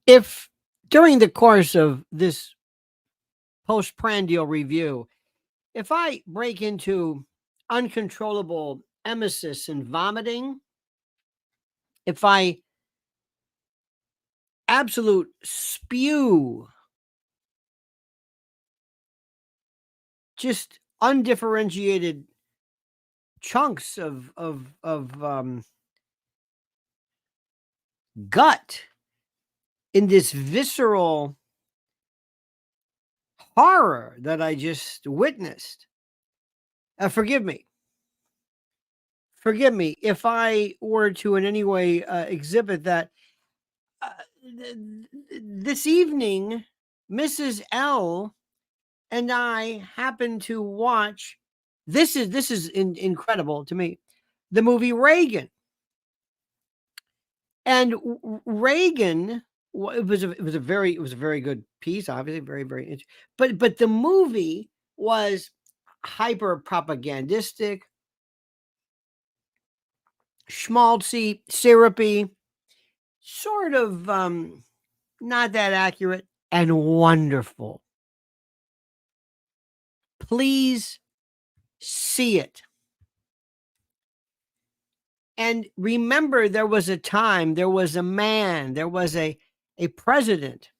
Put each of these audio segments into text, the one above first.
If during the course of this postprandial review, if I break into uncontrollable emesis and vomiting, if I absolute spew just undifferentiated chunks of gut in this visceral horror that I just witnessed. Forgive me. Forgive me if I were to in any way exhibit that. This evening, Mrs. L and I happened to watch. This is incredible to me. The movie Reagan. And Reagan, it was a very good piece, obviously very interesting. But the movie was hyper propagandistic, schmaltzy, syrupy, sort of not that accurate, and wonderful. Please see it. And remember, there was a time, there was a man, there was a president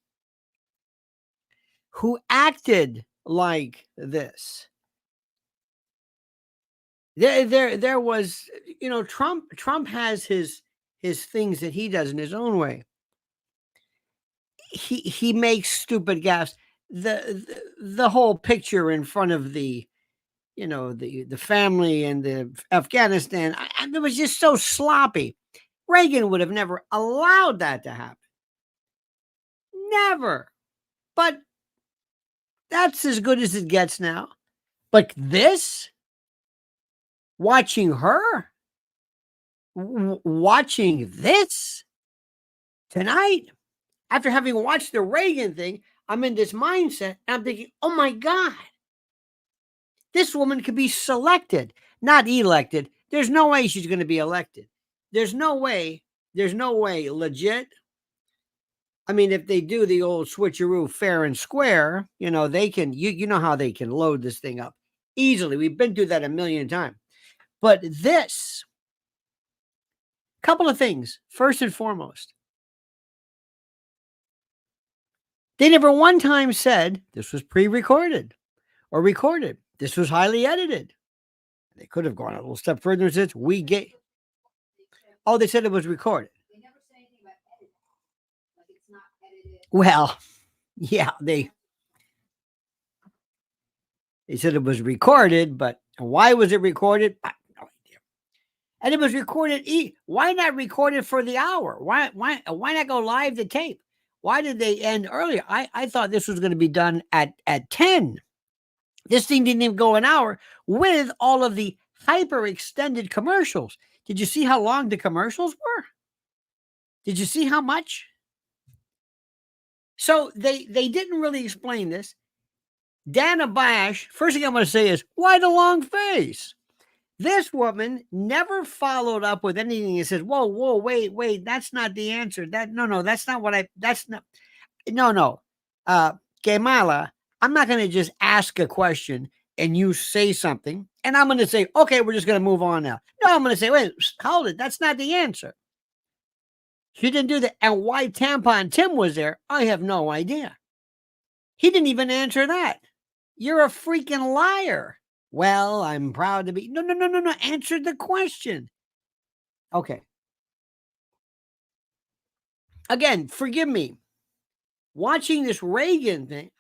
who acted like this. There was, Trump has his things that he does in his own way. He makes stupid gaffes. The whole picture in front of the family and the Afghanistan, it was just so sloppy. Reagan would have never allowed that to happen. Never. But that's as good as it gets now. But this, watching this tonight, after having watched the Reagan thing, I'm in this mindset. And I'm thinking, oh my God, this woman could be selected, not elected. There's no way she's going to be elected. There's no way legit. I mean, if they do the old switcheroo fair and square, they can, you know how they can load this thing up easily. We've been through that a million times. But this, couple of things. First and foremost, they never one time said this was pre-recorded or recorded. This was highly edited. They could have gone a little step further and said, they said it was recorded. They never say anything about editing. Like it's not edited. Well, yeah, they said it was recorded, but why was it recorded? I have no idea. And it was recorded. Why not record it for the hour? Why not go live the tape? Why did they end earlier? I thought this was going to be done at 10. This thing didn't even go an hour with all of the hyper extended commercials. Did you see how long the commercials were? Did you see how much? So they didn't really explain this. Dana Bash, first thing I'm going to say is, why the long face? This woman never followed up with anything and said, whoa, wait, that's not the answer. That's not what Kamala, I'm not going to just ask a question and you say something and I'm going to say, okay, we're just going to move on now. No, I'm going to say, wait, hold it. That's not the answer. She didn't do that. And why Tampon Tim was there, I have no idea. He didn't even answer that. You're a freaking liar. Well, I'm proud to be. No. Answer the question. Okay. Again, forgive me. Watching this Reagan thing.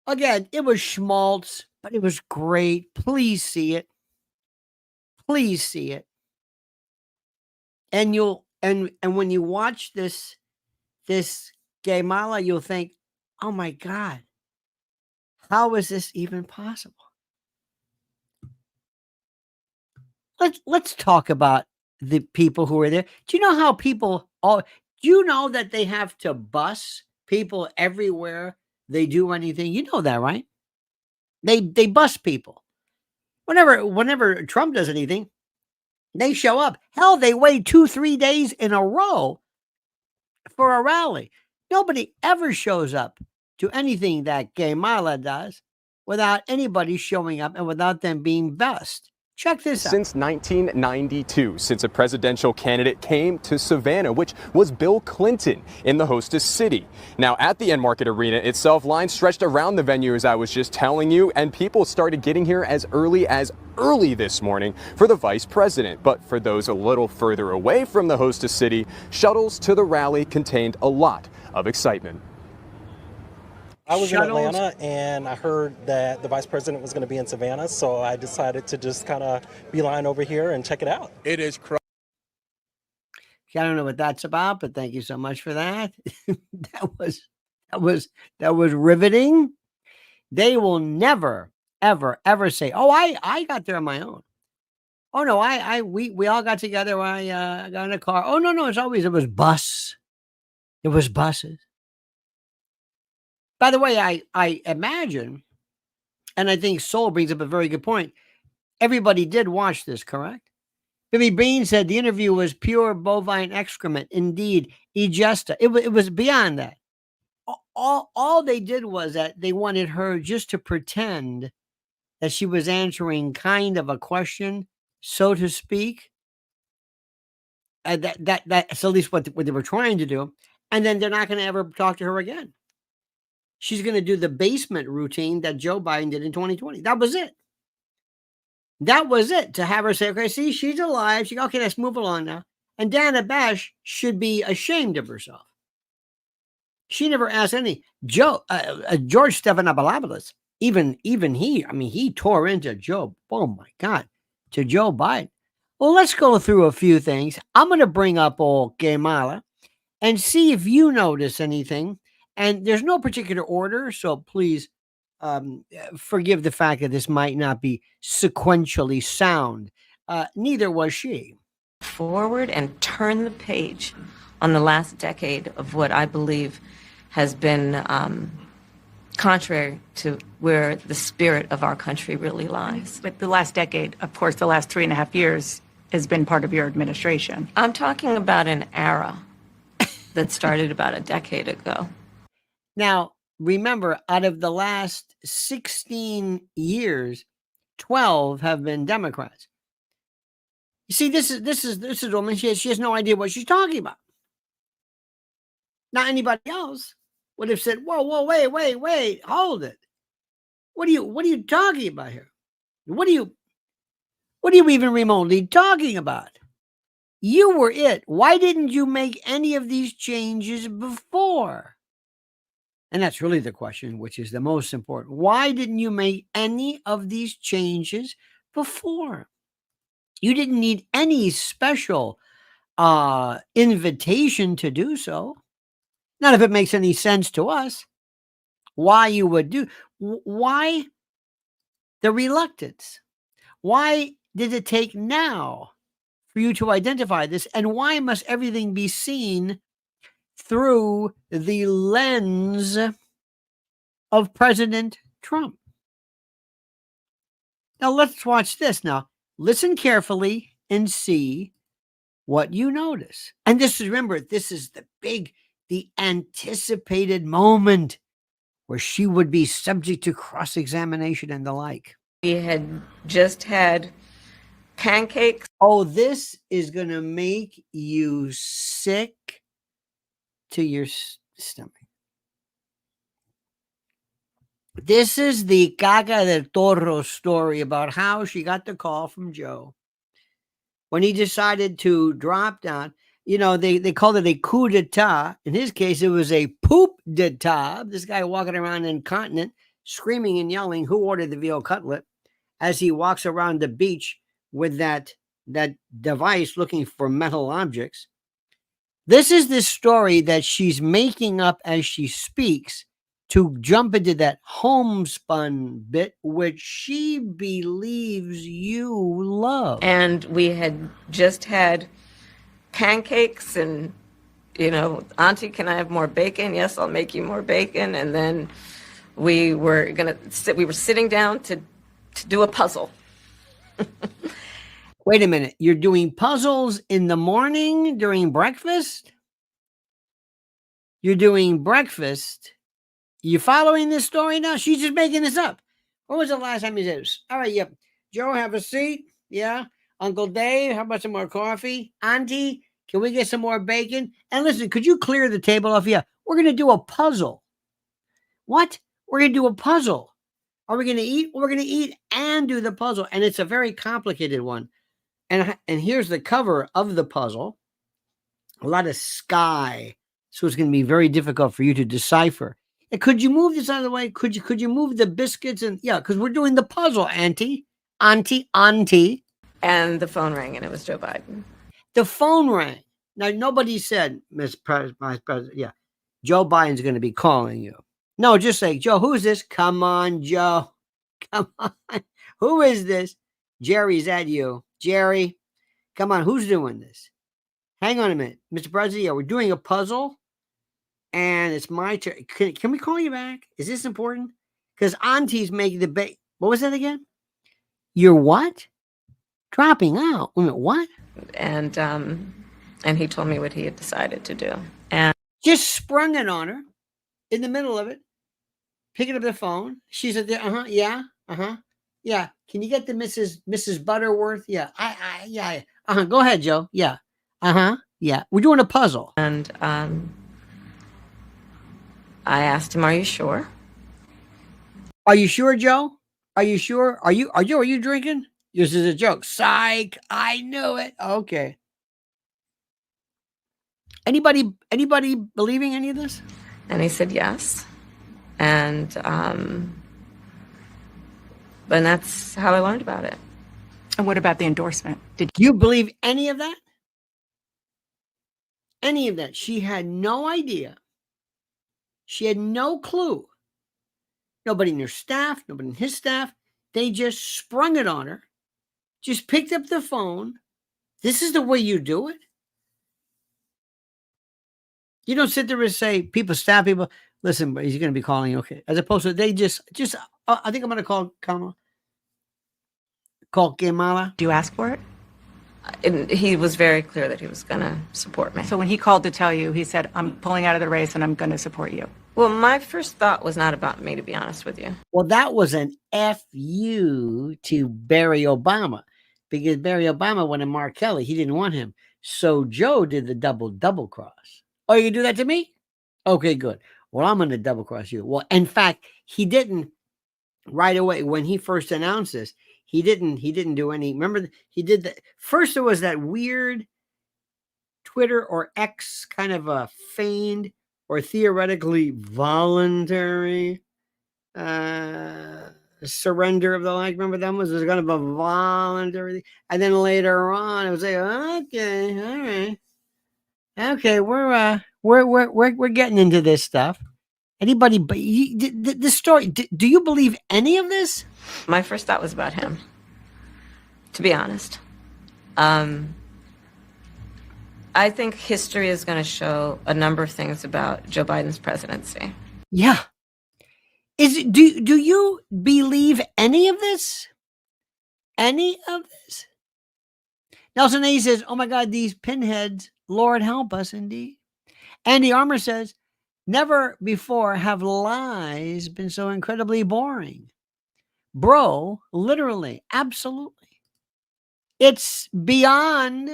Again, it was schmaltz, but it was great. Please see it. Please see it. And when you watch this Kamala, you'll think, oh my God, how is this even possible? Let's talk about the people who are there. Do you know how do you know that they have to bus people everywhere they do anything? You know that, right? They bus people. Whenever Trump does anything, They show up. Hell, they wait 2-3 days in a row for a rally. Nobody ever shows up to anything that Guatemala does without anybody showing up and without them being best. Check this out. Since 1992, since a presidential candidate came to Savannah, which was Bill Clinton in the hostess city. Now, at the End Market Arena itself, lines stretched around the venue, as I was just telling you, and people started getting here as early this morning for the vice president. But for those a little further away from the hostess city, shuttles to the rally contained a lot of excitement. I was in Atlanta, and I heard that the vice president was going to be in Savannah, so I decided to just kind of beeline over here and check it out. It is I don't know what that's about, but thank you so much for that. that was riveting. They will never, ever say, "Oh, I got there on my own." Oh no, we all got together. I got in a car. Oh no, it was bus. It was buses. By the way, I imagine, and I think Soul brings up a very good point. Everybody did watch this, correct? Billy Bean said the interview was pure bovine excrement. Indeed, egesta. It was beyond that. All they did was that they wanted her just to pretend that she was answering kind of a question, so to speak. That's at least what they were trying to do. And then they're not going to ever talk to her again. She's going to do the basement routine that Joe Biden did in 2020. That was it. That was it. To have her say, okay, see, she's alive. Okay, let's move along now. And Dana Bash should be ashamed of herself. She never asked any. George Stephanopoulos, even he, he tore into Joe. Oh my God, to Joe Biden. Well, let's go through a few things. I'm going to bring up old Guatemala and see if you notice anything. And there's no particular order, so please forgive the fact that this might not be sequentially sound. Neither was she. Forward and turn the page on the last decade of what I believe has been contrary to where the spirit of our country really lies. But the last decade, of course, the last 3.5 years has been part of your administration. I'm talking about an era that started about a decade ago. Now, remember, out of the last 16 years, 12 have been Democrats. You see, this is a woman. She has no idea what she's talking about. Now, anybody else would have said, "Whoa, wait, hold it. What are you talking about here? What are you even remotely talking about? You were it. Why didn't you make any of these changes before?" And that's really the question, which is the most important. Why didn't you make any of these changes before? You didn't need any special invitation to do so. Not if it makes any sense to us. Why you would do? Why the reluctance? Why did it take now for you to identify this? And why must everything be seen through the lens of President Trump? Now let's watch this. Now listen carefully and see what you notice. And remember, this is the anticipated moment where she would be subject to cross-examination and the like. We had just had pancakes. Oh, this is going to make you sick to your stomach. This is the Caga del Toro story about how she got the call from Joe when he decided to drop down. You know, they called it a coup d'etat. In his case, it was a poop d'etat. This guy walking around incontinent, screaming and yelling, "Who ordered the veal cutlet?" as he walks around the beach with that device looking for metal objects. This is the story that she's making up as she speaks to jump into that homespun bit, which she believes you love. And we had just had pancakes and, "Auntie, can I have more bacon?" "Yes, I'll make you more bacon." And then we were sitting down to do a puzzle. Wait a minute. You're doing puzzles in the morning during breakfast? You're doing breakfast. You following this story now? She's just making this up. When was the last time you said this? All right, yep. Joe, have a seat. Yeah. Uncle Dave, how about some more coffee? Auntie, can we get some more bacon? And listen, could you clear the table off? Yeah. We're going to do a puzzle. What? We're going to do a puzzle. Are we going to eat? We're going to eat and do the puzzle. And it's a very complicated one. And here's the cover of the puzzle. A lot of sky. So it's going to be very difficult for you to decipher. And could you move this out of the way? Could you move the biscuits? And yeah, because we're doing the puzzle, Auntie. And the phone rang, and it was Joe Biden. The phone rang. Now, nobody said, Vice President, yeah, Joe Biden's going to be calling you. No, just say, Joe, who is this? Come on, Joe. Come on. Who is this? Jerry, is that you? Jerry, come on. Who's doing this? Hang on a minute. Mr. President, yeah, we're doing a puzzle, and it's my turn. Can we call you back? Is this important? Because Auntie's making the bait. What was that again? You're what? Dropping out. Wait a minute, what? And he told me what he had decided to do. And just sprung it on her in the middle of it, picking up the phone. She said, yeah. Yeah. Can you get the Mrs. Butterworth? Yeah. Yeah. Go ahead, Joe. Yeah. Yeah. We're doing a puzzle. And I asked him, "Are you sure?" Are you sure, Joe? Are you sure? Are you drinking? This is a joke. Psych. I knew it. Okay. Anybody believing any of this? And he said yes. And that's how I learned about it. And what about the endorsement? Did you believe any of that? Any of that? She had no idea. She had no clue. Nobody in her staff, nobody in his staff. They just sprung it on her. Just picked up the phone. This is the way you do it? You don't sit there and say, people, staff people, listen, but he's going to be calling you, okay. As opposed to they just I think I'm going to call Kamala. Do you ask for it? And he was very clear that he was going to support me. So when he called to tell you, he said, I'm pulling out of the race and I'm going to support you. Well, my first thought was not about me, to be honest with you. Well, that was an FU to Barry Obama, because Barry Obama wanted Mark Kelly. He didn't want him. So Joe did the double cross. Oh, you do that to me? Okay, good. Well, I'm going to double cross you. Well, in fact, he didn't right away when he first announced this. He didn't do any. Remember, he did that. First, there was that weird Twitter or X kind of a feigned or theoretically voluntary surrender of the like. Remember that was kind of a voluntary. And then later on, it was like, okay, all right. Okay, we're getting into this stuff. Anybody? But this story. Do you believe any of this? My first thought was about him. To be honest, I think history is going to show a number of things about Joe Biden's presidency. Yeah. Do you believe any of this? Any of this? Nelson A says, "Oh my God, these pinheads! Lord help us, indeed." Andy Armour says, "Never before have lies been so incredibly boring." Bro, literally, absolutely. It's beyond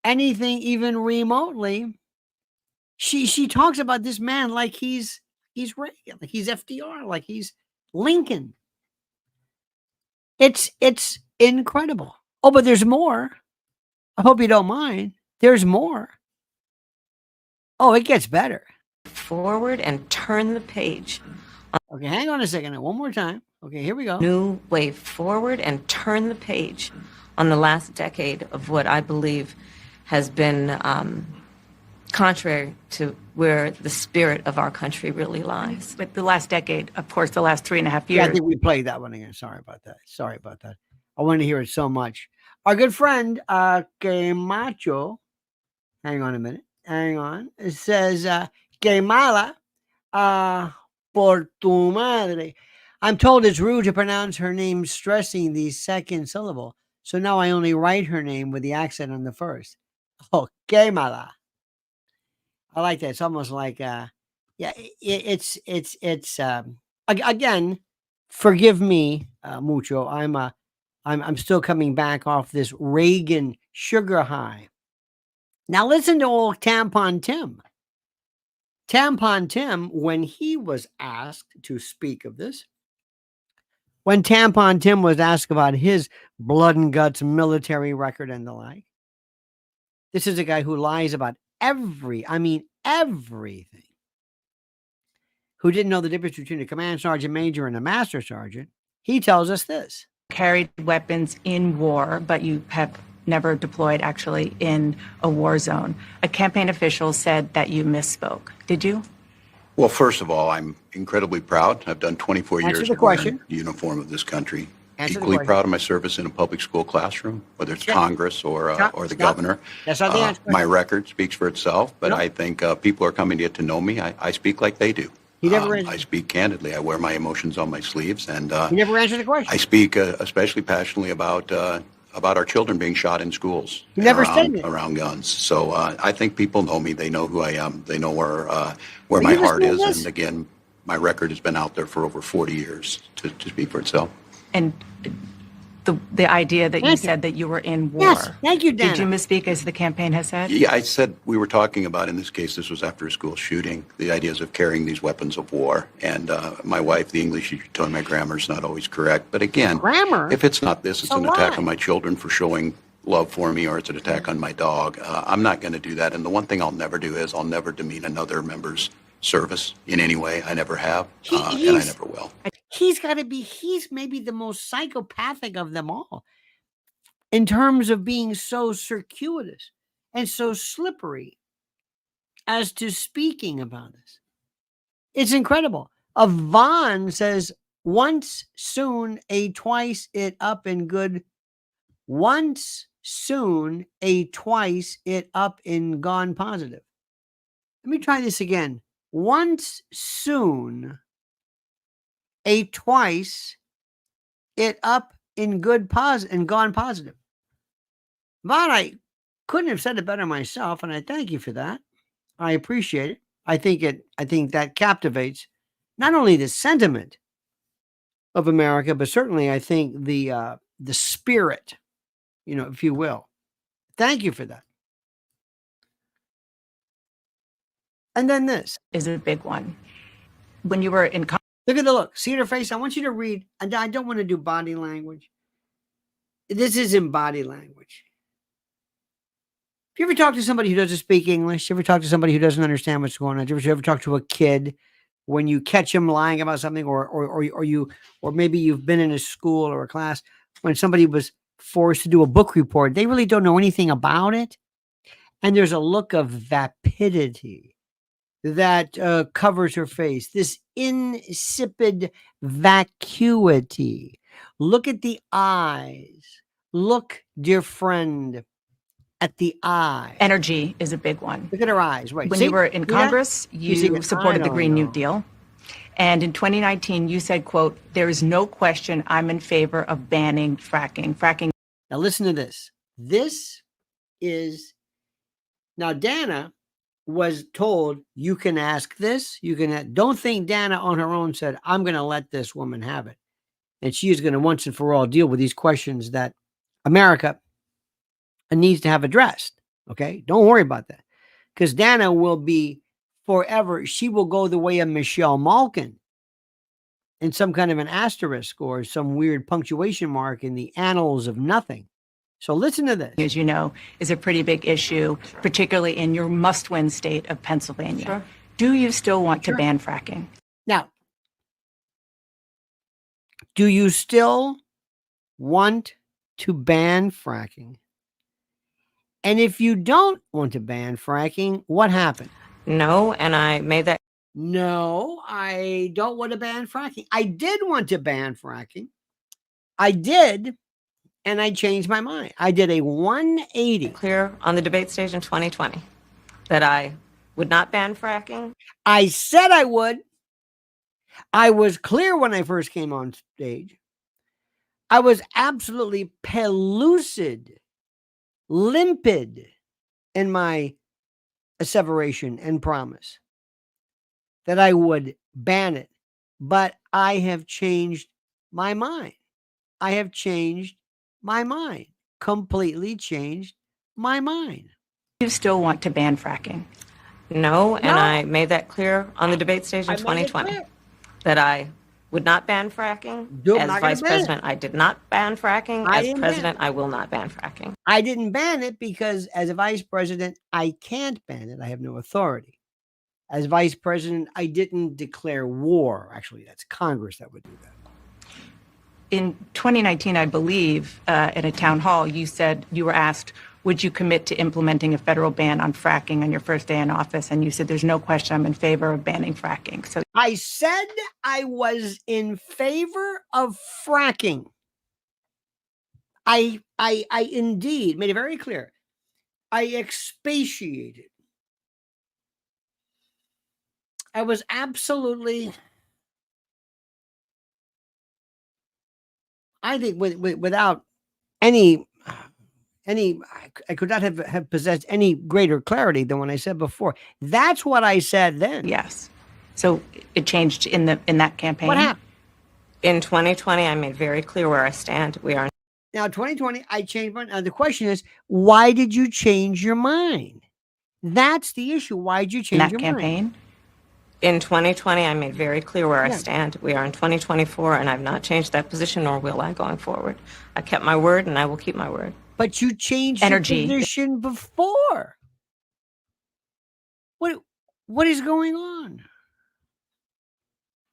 anything even remotely. She talks about this man like he's Reagan, like he's FDR, like he's Lincoln. It's incredible. Oh, but there's more. I hope you don't mind. There's more. Oh, it gets better. Forward and turn the page. Okay, hang on a second. One more time. Okay, here we go. New way forward and turn the page on the last decade of what I believe has been contrary to where the spirit of our country really lies. But the last decade, of course, the last 3.5 years. Yeah, I think we played that one again. Sorry about that. I want to hear it so much. Our good friend, Macho, hang on a minute. Hang on. It says, que mala por tu madre. I'm told it's rude to pronounce her name stressing the second syllable. So now I only write her name with the accent on the first. Okay, mala. I like that. It's almost like, yeah, again, forgive me, mucho. I'm still coming back off this Reagan sugar high. Now listen to old Tampon Tim. Tampon Tim, when he was asked to speak of this, when Tampon Tim was asked about his blood and guts military record and the like, this is a guy who lies about everything, who didn't know the difference between a command sergeant major and a master sergeant. He tells us this. Carried weapons in war, but you have never deployed actually in a war zone. A campaign official said that you misspoke. Did you? Well, first of all, I'm incredibly proud. I've done 24 Answer years the wearing question. the uniform of this country. Answer the Equally question. proud of my service in a public school classroom, whether it's Sure. Congress or the Stop. governor. That's not the answer. My record speaks for itself, but No. I think people are coming to get to know me. I speak like they do. He never answered. I speak candidly. I wear my emotions on my sleeves, and He never answered the question. I speak especially passionately about our children being shot in schools. He never around, said it. around guns. So I think people know me. They know who I am. They know where But my you heart just is. know this. And again, my record has been out there for over 40 years to speak for itself. And the idea that you Answer. said that you were in war. Yes, thank you, Dana. Did you misspeak as the campaign has said? Yeah, I said we were talking about, in this case, this was after a school shooting, the ideas of carrying these weapons of war. And my wife, the English teacher, told me my grammar is not always correct. But again, Grammar? if it's not this, it's So an attack what? on my children for showing love for me, or it's an attack on my dog. I'm not going to do that. And the one thing I'll never do is I'll never demean another member's service in any way. I never have, and I never will. He's maybe the most psychopathic of them all in terms of being so circuitous and so slippery as to speaking about this. It's incredible. Vaughn says, once soon, a twice it up in good. Once soon, a twice it up in gone positive. Let me try this again. Once soon, a twice it up in good and gone positive. Vaughn, I couldn't have said it better myself, and I thank you for that. I appreciate it. I think that captivates not only the sentiment of America, but certainly I think the spirit, if you will. Thank you for that. And then this Is a big one. When you were in look at the look. See her face? I want you to read. And I don't want to do body language. This isn't body language. If you ever talk to somebody who doesn't speak English, you ever talk to somebody who doesn't understand what's going on, you ever talk to a kid when you catch him lying about something, or maybe you've been in a school or a class when somebody was forced to do a book report, they really don't know anything about it. And there's a look of vapidity that covers her face, this insipid vacuity. Look at the eyes. Look, dear friend, at the eye. energy is a big one. Look at her eyes. Right. When See? you were in See that? Congress, You see you it? supported I the don't Green New know. Deal. And in 2019, you said, quote, there is no question I'm in favor of banning fracking. Fracking. Now listen to this. This is now Dana was told you can ask this. You can don't think Dana on her own said, I'm going to let this woman have it. And she is going to once and for all deal with these questions that America needs to have addressed. Okay. Don't worry about that. Because Dana will be forever. She will go the way of Michelle Malkin in some kind of an asterisk or some weird punctuation mark in the annals of nothing. So listen to this. As you know, is a pretty big issue, particularly in your must-win state of Pennsylvania. Sure. Do you still want to ban fracking? Now, do you still want to ban fracking? And if you don't want to ban fracking, what happened? No, and I made that. No, I don't want to ban fracking. I did want to ban fracking. I did, and I changed my mind. I did a 180. Clear on the debate stage in 2020 that I would not ban fracking. I said I would. I was clear when I first came on stage. I was absolutely pellucid, limpid in my asseveration and promise that I would ban it. But I have changed my mind. I have changed my mind. Completely changed my mind. You still want to ban fracking? No, and No. I made that clear on the debate stage in I made it 2020 clear. that I would not ban fracking. I'm As not gonna vice ban it. president, I did not ban fracking. I As didn't ban president, I will not ban fracking. I didn't ban it because as a vice president, I can't ban it. I have no authority. As vice president, I didn't declare war. Actually, that's Congress that would do that. In 2019, I believe, at a town hall, you said you were asked, would you commit to implementing a federal ban on fracking on your first day in office? And you said, there's no question I'm in favor of banning fracking. So I said I was in favor of fracking. I indeed made it very clear. I expatiated. I was absolutely, I think, without any, I could not have possessed any greater clarity than when I said before. That's what I said then. yes. So it changed in that campaign? What happened? In 2020, I made very clear where I stand. We are Now, 2020, I changed my mind. The question is, why did you change your mind? That's the issue. Why did you In change that your campaign? mind? in 2020, I made very clear where I Yeah. stand. We are in 2024, and I've not changed that position, nor will I going forward. I kept my word, and I will keep my word. But you changed Energy. your position before. What is going on?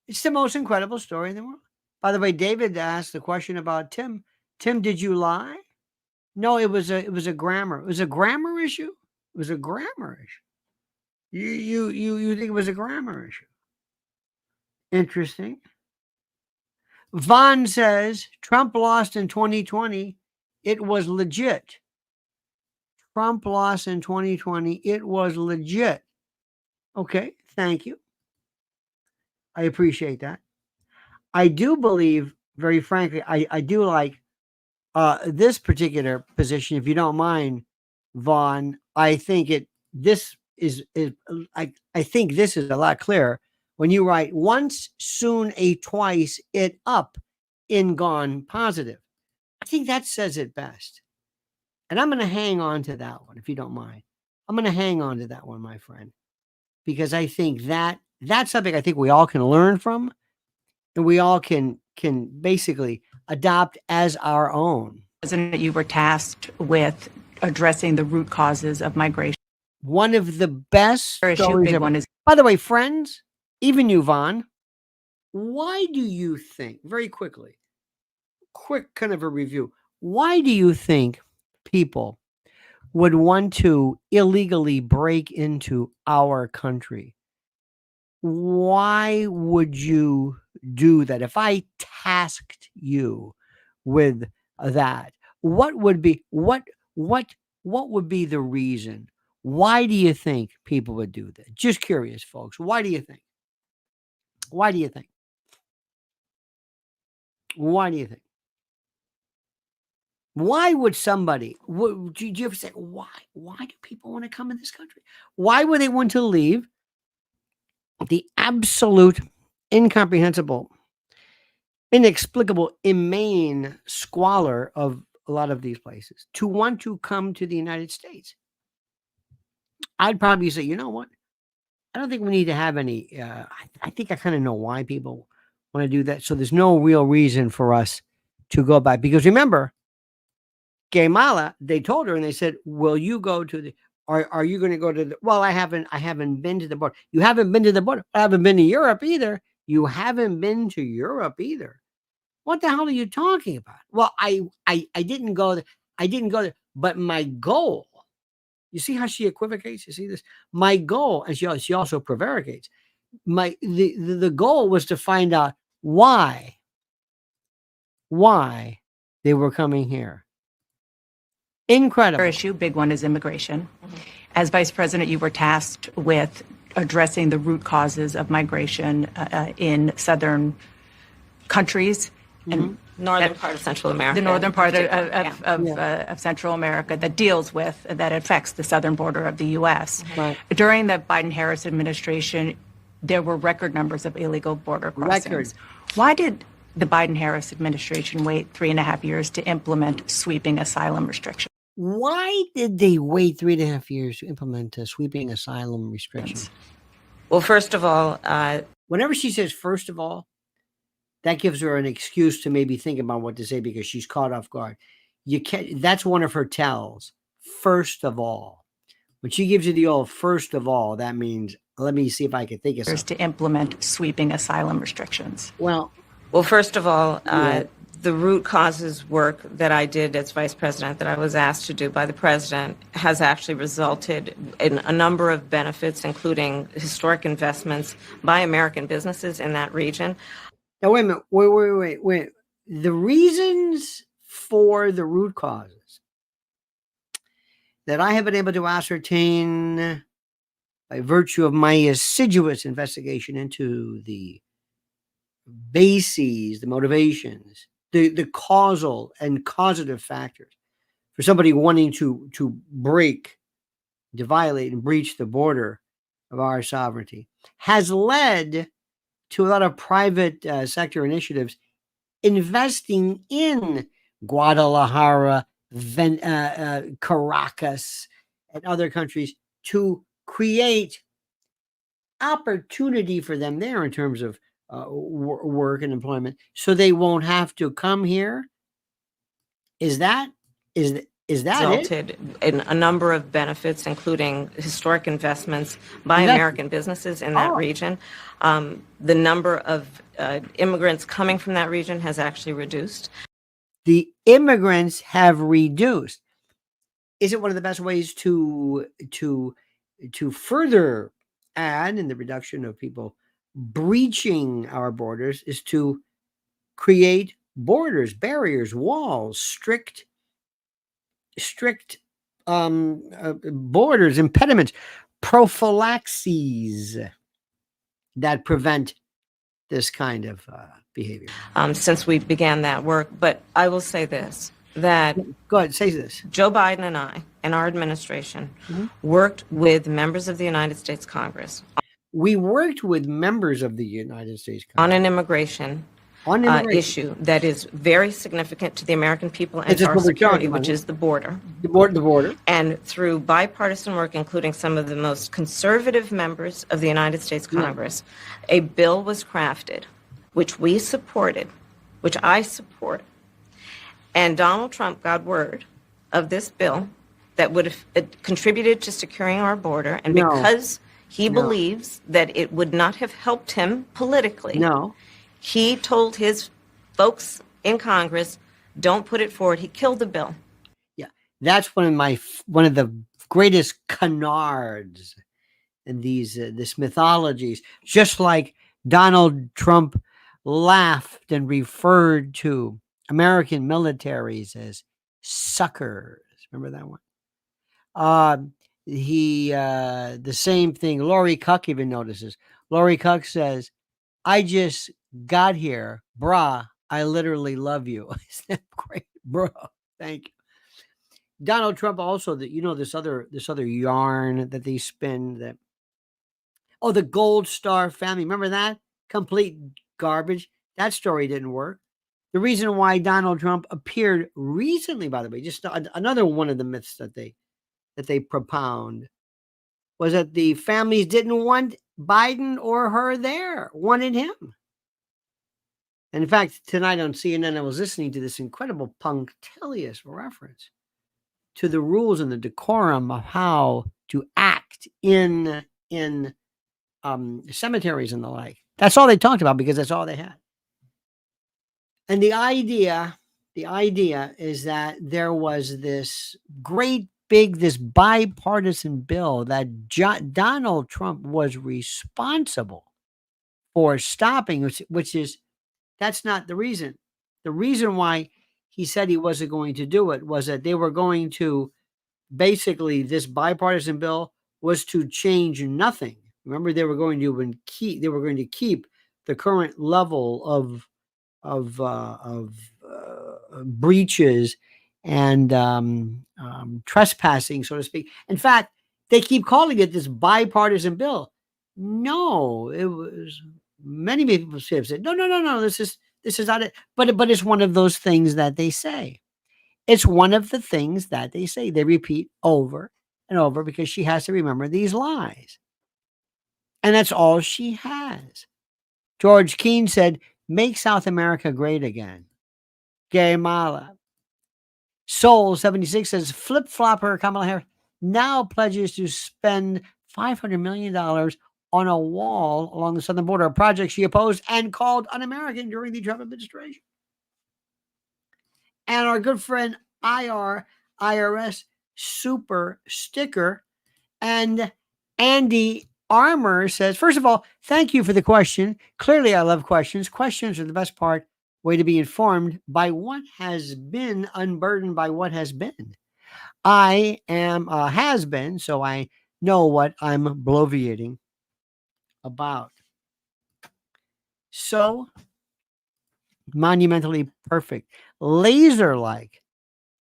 It's the most incredible story in the world. By the way, David asked the question about Tim. Tim, did you lie? No, it was a grammar. It was a grammar issue. It was a grammar issue. You think it was a grammar issue? Interesting. Vaughn says Trump lost in 2020. It was legit. Trump lost in 2020. It was legit. Okay, thank you. I appreciate that. I do believe, very frankly, I do like this particular position. If you don't mind, Vaughn, I think this is I think this is a lot clearer when you write once, soon, a twice, it up, in, gone, positive. I think that says it best. And I'm going to hang on to that one, if you don't mind. I'm going to hang on to that one, my friend, because I think that's something I think we all can learn from, and we all can basically adopt as our own. President, you were tasked with addressing the root causes of migration. One of the best Issue, stories big ever. one is By the way, friends, even you, Vaughn, why do you think, very quickly, quick kind of a review, why do you think people would want to illegally break into our country? Why would you do that? If I tasked you with that, what would be the reason? Why do you think people would do that? Just curious, folks. Why do you think? Why do you think? Why do you think? Why would somebody, do you ever say, why do people want to come in this country? Why would they want to leave the absolute, incomprehensible, inexplicable, inane squalor of a lot of these places to want to come to the United States? I'd probably say, you know what? I don't think we need to have any, I think I kind of know why people want to do that. So there's no real reason for us to go back. Because remember, Guatemala, they told her and they said, will you go to the, are you going to go to the, well, I haven't been to the border. You haven't been to the border. I haven't been to Europe either. You haven't been to Europe either. What the hell are you talking about? Well, I didn't go there. I didn't go there. But my goal, you see how she equivocates? You see this? My goal, and she also prevaricates. The goal was to find out why they were coming here. Incredible. issue, big one is immigration. As vice president, you were tasked with addressing the root causes of migration in southern countries. And northern part of Central America. The northern part Yeah. of Central America that affects the southern border of the U.S. Right. During the Biden-Harris administration, there were record numbers of illegal border crossings. Why did the Biden-Harris administration wait 3.5 years to implement sweeping asylum restrictions? Why did they wait 3.5 years to implement sweeping asylum restrictions? Well, first of all, whenever she says "first of all," that gives her an excuse to maybe think about what to say because she's caught off guard. You can't. That's one of her tells. First of all, when she gives you the old "first of all," that means let me see if I can think of something. To implement sweeping asylum restrictions. Well, first of all, the root causes work that I did as vice president, that I was asked to do by the president, has actually resulted in a number of benefits, including historic investments by American businesses in that region. now wait a minute. Wait. The reasons for the root causes that I have been able to ascertain by virtue of my assiduous investigation into the bases, the motivations, the causal and causative factors for somebody wanting to break, to violate and breach the border of our sovereignty has led to a lot of private sector initiatives investing in Guadalajara, Caracas, and other countries to create opportunity for them there in terms of work and employment, so they won't have to come here. Is that resulted in a number of benefits, including historic investments by American businesses in that region. The number of immigrants coming from that region has actually reduced. The immigrants have reduced. Is it one of the best ways to further add in the reduction of people breaching our borders is to create borders, barriers, walls, strict borders, impediments, prophylaxes that prevent this kind of behavior? Since we began that work, but I will say this, that go ahead, say this. Joe Biden and I and our administration worked with members of the United States Congress. We worked with members of the United States Congress on an immigration issue that is very significant to the American people and to our security, which is the border. The border. And through bipartisan work, including some of the most conservative members of the United States Congress, a bill was crafted, which we supported, which I support. And Donald Trump got word of this bill that would have contributed to securing our border. And because he believes that it would not have helped him politically. He told his folks in Congress, don't put it forward. He killed the bill. Yeah, that's one of the greatest canards in this mythologies. Just like Donald Trump laughed and referred to American militaries as suckers. Remember that one? The same thing. Lori Cuck even notices. Lori Cuck says, I just got here, brah. I literally love you. Isn't that great, bro? Thank you. Donald Trump also, this other yarn that they spin, that the Gold Star family. Remember that? Complete garbage. That story didn't work. The reason why Donald Trump appeared recently, by the way, just another one of the myths that they propound, was that the families didn't want Biden or her there, wanted him. And in fact, tonight on CNN, I was listening to this incredible punctilious reference to the rules and the decorum of how to act in cemeteries and the like. That's all they talked about because that's all they had. And the idea is that there was this this bipartisan bill that Donald Trump was responsible for stopping, that's not the reason. The reason why he said he wasn't going to do it was that they were going to, basically, this bipartisan bill was to change nothing. Remember, they were going to keep the current level of breaches and trespassing, so to speak. In fact, they keep calling it this bipartisan bill. No, it was many people have said, no, this is not it. But it's one of those things that they say. It's one of the things that they say. They repeat over and over because she has to remember these lies. And that's all she has. George Keane said, make South America great again. Guatemala. Soul 76 says, flip-flopper Kamala Harris now pledges to spend $500 million on a wall along the southern border, a project she opposed and called un-American during the Trump administration. And our good friend IRS Super Sticker and Andy Armour says, first of all, thank you for the question. Clearly, I love questions. Questions are the best way to be informed by what has been, unburdened by what has been. I am has been, so I know what I'm bloviating about. So monumentally perfect, laser-like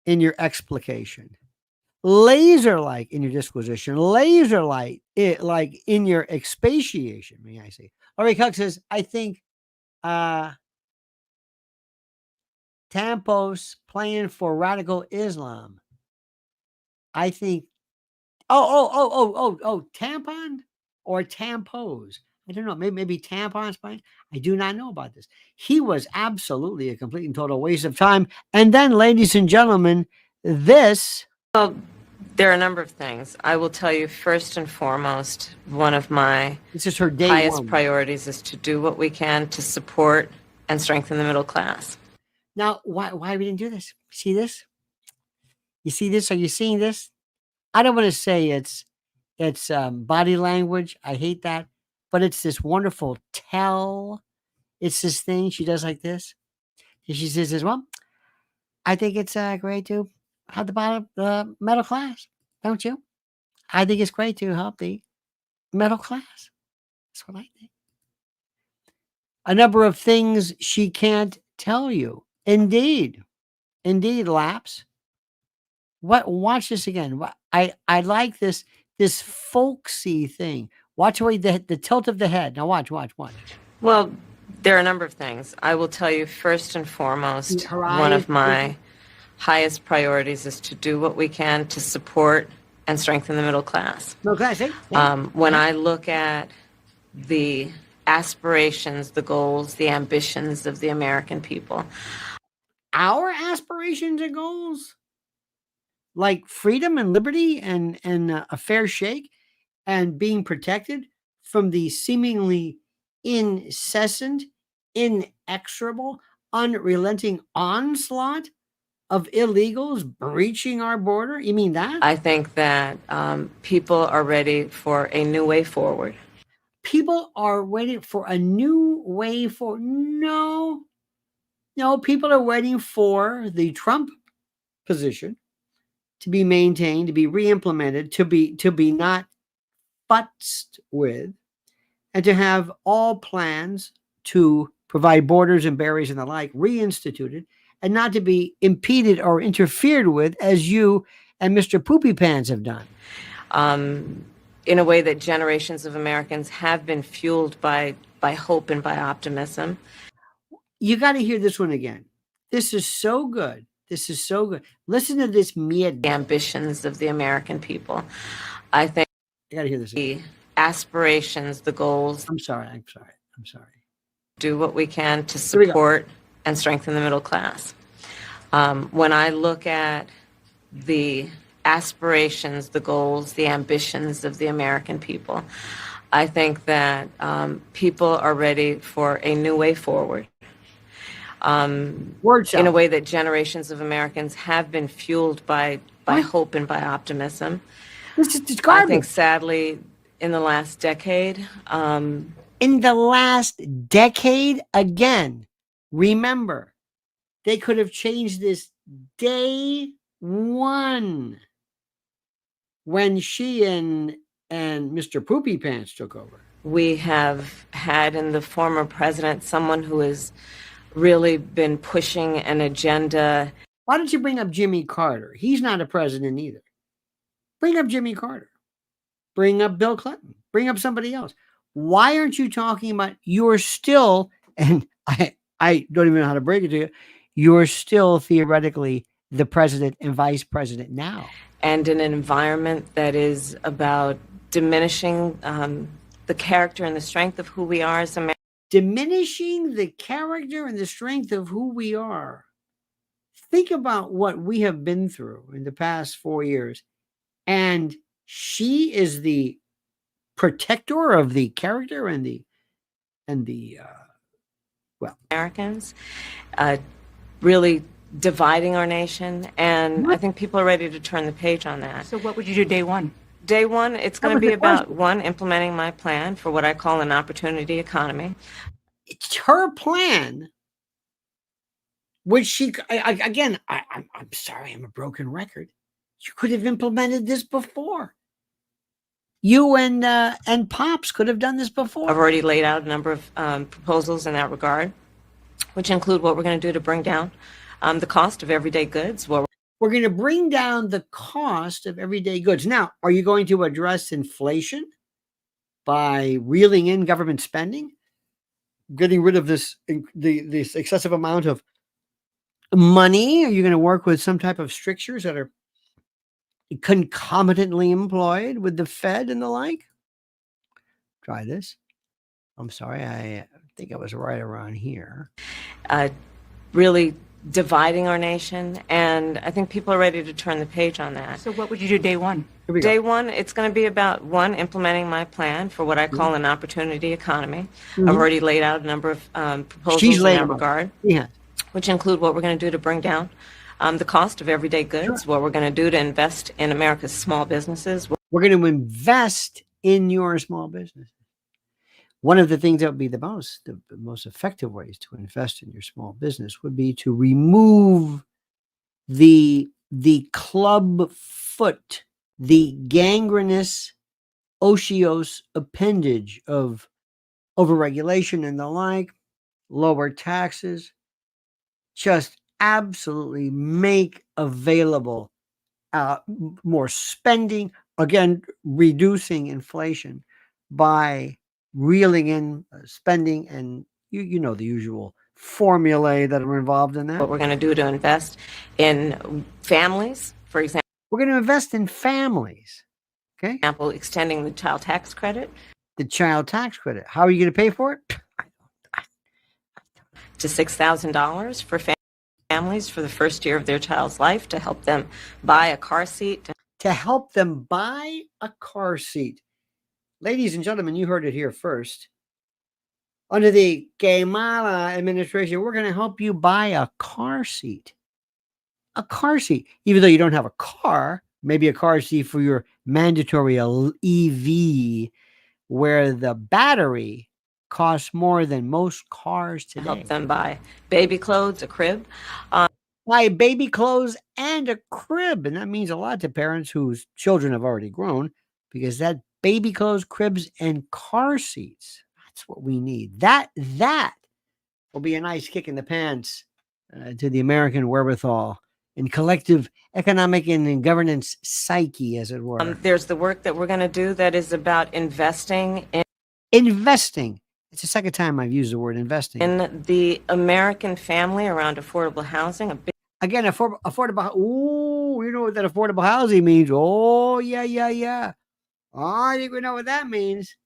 in your explication, laser-like in your disquisition, laser-like like in your expatiation, may I say. Larry Cook says, I think Tampos playing for radical Islam. I think, Tampon or Tampos. I don't know. Maybe Tampon's playing. I do not know about this. He was absolutely a complete and total waste of time. And then, ladies and gentlemen, this. Well, there are a number of things. I will tell you, first and foremost, one of my This is her day highest one. priorities is to do what we can to support and strengthen the middle class. Now, why we didn't do this? See this? You see this? Are you seeing this? I don't want to say it's body language. I hate that. But it's this wonderful tell. It's this thing she does like this. And she says, well, I think it's great to help the middle class, don't you? I think it's great to help the middle class. That's what I think. A number of things she can't tell you. Indeed, Laps. Watch this again. I like this folksy thing. Watch away the tilt of the head. Now watch. Well, there are a number of things. I will tell you, first and foremost, one of my highest priorities is to do what we can to support and strengthen the middle class. Middle class, eh? When I look at the aspirations, the goals, the ambitions of the American people. Our aspirations and goals? Like freedom and liberty and a fair shake and being protected from the seemingly incessant, inexorable, unrelenting onslaught of illegals breaching our border? You mean that? I think that people are ready for a new way forward. People are waiting for a new way forward. No, people are waiting for the Trump position to be maintained, to be re-implemented, to be not futzed with, and to have all plans to provide borders and barriers and the like reinstituted, and not to be impeded or interfered with as you and Mr. Poopy Pants have done. In a way that generations of Americans have been fueled by hope and by optimism. You got to hear this one again. This is so good. This is so good. Listen to this The ambitions of the American people. I think I got to hear this again. The aspirations, the goals. I'm sorry. Do what we can to support and strengthen the middle class. When I look at the aspirations, the goals, the ambitions of the American people, I think that people are ready for a new way forward. In a way that generations of Americans have been fueled by hope and by optimism. This is garbage. I think, sadly, in the last decade. Again, remember, they could have changed this day one when she and Mr. Poopy Pants took over. We have had in the former president someone who is really been pushing an agenda. Why don't you bring up Jimmy Carter? He's not a president either. Bring up Jimmy Carter. Bring up Bill Clinton. Bring up somebody else. Why aren't you talking about you're still, and I don't even know how to break it to you, you're still theoretically the president and vice president now. And in an environment that is about diminishing the character and the strength of who we are as Americans. Diminishing the character and the strength of who we are. Think about what we have been through in the past 4 years. And she is the protector of the character and the Americans, really dividing our nation. And I think people are ready to turn the page on that. So what would you do day one? Day one, it's going to be about, one, implementing my plan for what I call an opportunity economy. It's her plan, which she, again, I'm sorry, I'm a broken record. You could have implemented this before. You and Pops could have done this before. I've already laid out a number of proposals in that regard, which include what we're going to do to bring down the cost of everyday goods. We're going to bring down the cost of everyday goods. Now, are you going to address inflation by reeling in government spending, getting rid of this excessive amount of money? Are you going to work with some type of strictures that are concomitantly employed with the Fed and the like? Try this. I'm sorry, I think I was right around here. Really dividing our nation, and I think people are ready to turn the page on that. So what would you do day one? Day one, it's going to be about, one, implementing my plan for what I call an opportunity economy. I've already laid out a number of proposals in that regard, which include what we're going to do to bring down the cost of everyday goods, what we're going to do to invest in America's small businesses. We're going to invest in your small business. One of the things that would be the most effective ways to invest in your small business would be to remove the club foot, the gangrenous osseous appendage of overregulation and the like, lower taxes, just absolutely make available more spending, again, reducing inflation by reeling in spending, and you know the usual formulae that are involved in that. What we're going to do to invest in families, for example. We're going to invest in families, okay? Example, extending the child tax credit. The child tax credit. How are you going to pay for it? To $6,000 for families for the first year of their child's life, to help them buy a car seat. To help them buy a car seat. Ladies and gentlemen, you heard it here first. Under the Kamala administration, we're going to help you buy a car seat. A car seat. Even though you don't have a car, maybe a car seat for your mandatory EV, where the battery costs more than most cars today. Help them buy baby clothes, a crib. Buy baby clothes and a crib. And that means a lot to parents whose children have already grown, because that baby clothes, cribs, and car seats, that's what we need. That will be a nice kick in the pants to the American wherewithal and collective economic and governance psyche, as it were. There's the work that we're going to do that is about investing in. Investing. It's the second time I've used the word investing. In the American family around affordable housing. Again, affordable. Ooh, you know what that affordable housing means. Oh, yeah. I think we know what that means.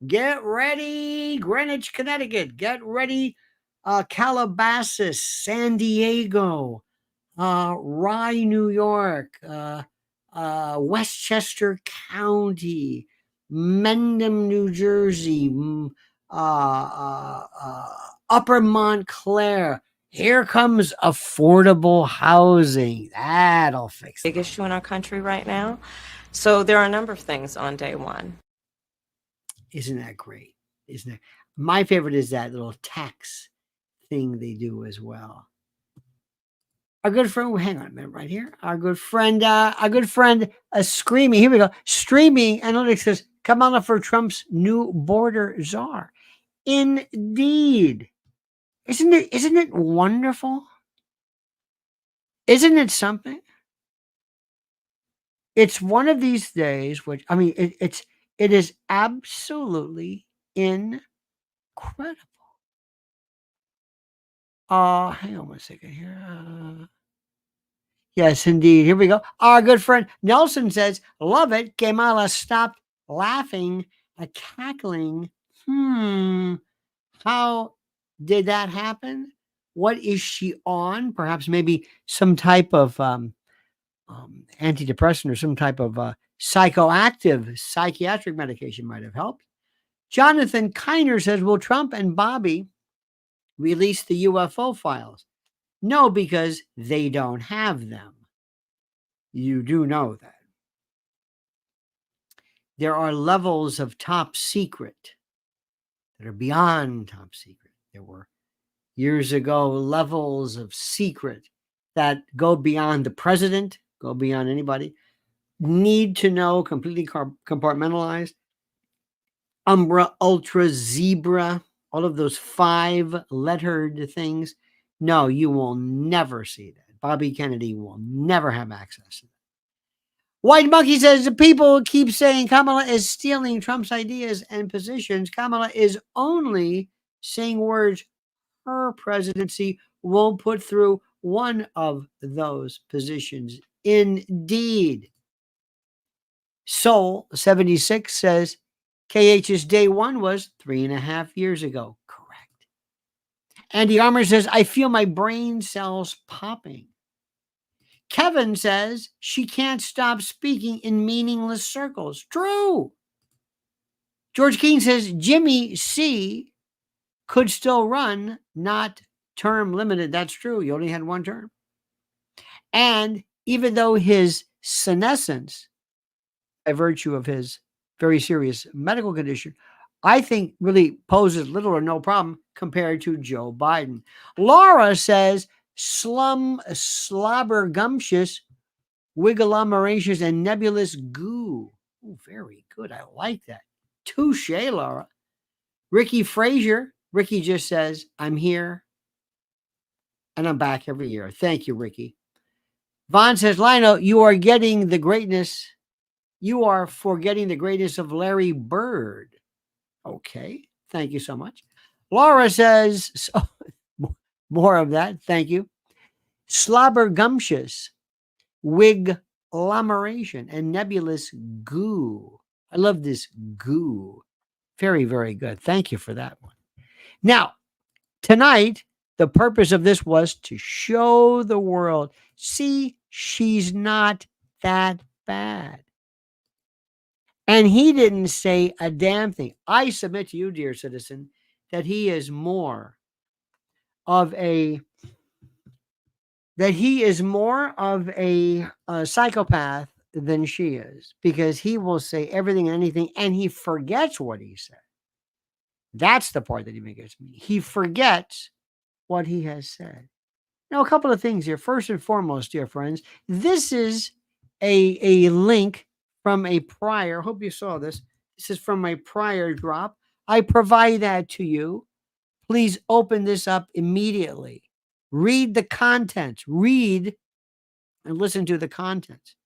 Get ready, Greenwich, Connecticut. Get ready, Calabasas, San Diego, Rye, New York, Westchester County, Mendham, New Jersey, Upper Montclair. Here comes affordable housing. That'll fix it. Big issue in our country right now. So there are a number of things on day one. Isn't that great? Isn't it? My favorite is that little tax thing they do as well. Our good friend, hang on a minute right here. Our good friend, Screaming. Here we go. Streaming Analytics says, Kamala for Trump's new border czar. Indeed. Isn't it wonderful? Isn't it something? It's one of these days which, I mean, it is absolutely incredible. Hang on one second here. Yes, indeed. Here we go. Our good friend Nelson says, love it. Kamala stopped laughing and cackling. How did that happen? What is she on? Perhaps maybe some type of antidepressant or some type of psychoactive psychiatric medication might have helped. Jonathan Kiner says, will Trump and Bobby release the UFO files? No, because they don't have them. You do know that. There are levels of top secret that are beyond top secret. There were years ago levels of secret that go beyond the president, go beyond anybody. Need to know, completely compartmentalized. Umbra, Ultra, Zebra, all of those 5-lettered things. No, you will never see that. Bobby Kennedy will never have access to that. White Monkey says the people keep saying Kamala is stealing Trump's ideas and positions. Kamala is only saying words her presidency won't put through one of those positions. Indeed. Soul 76 says KH's day one was 3.5 years ago. Correct. Andy Armour says, I feel my brain cells popping. Kevin says she can't stop speaking in meaningless circles. True. George King says Jimmy C could still run, not term limited. That's true. He only had one term. And even though his senescence, by virtue of his very serious medical condition, I think really poses little or no problem compared to Joe Biden. Laura says slobbergumptious, wigglomerations, and nebulous goo. Oh, very good. I like that. Touche, Laura. Ricky Frazier. Ricky just says, I'm here and I'm back every year. Thank you, Ricky. Vaughn says, Lionel, you are getting the greatness. You are forgetting the greatness of Larry Bird. Okay. Thank you so much. Laura says, so, more of that. Thank you. Slobbergumptious, wiglomeration, and nebulous goo. I love this goo. Very, very good. Thank you for that one. Now, tonight, the purpose of this was to show the world, see, she's not that bad. And he didn't say a damn thing. I submit to you, dear citizen, that he is more of a psychopath than she is, because he will say everything and anything, and he forgets what he said. That's the part that even gets me. He forgets what he has said. Now, a couple of things here. First and foremost, dear friends, this is a link from a prior. Hope you saw this. This is from my prior drop. I provide that to you. Please open this up immediately. Read the contents. Read and listen to the contents.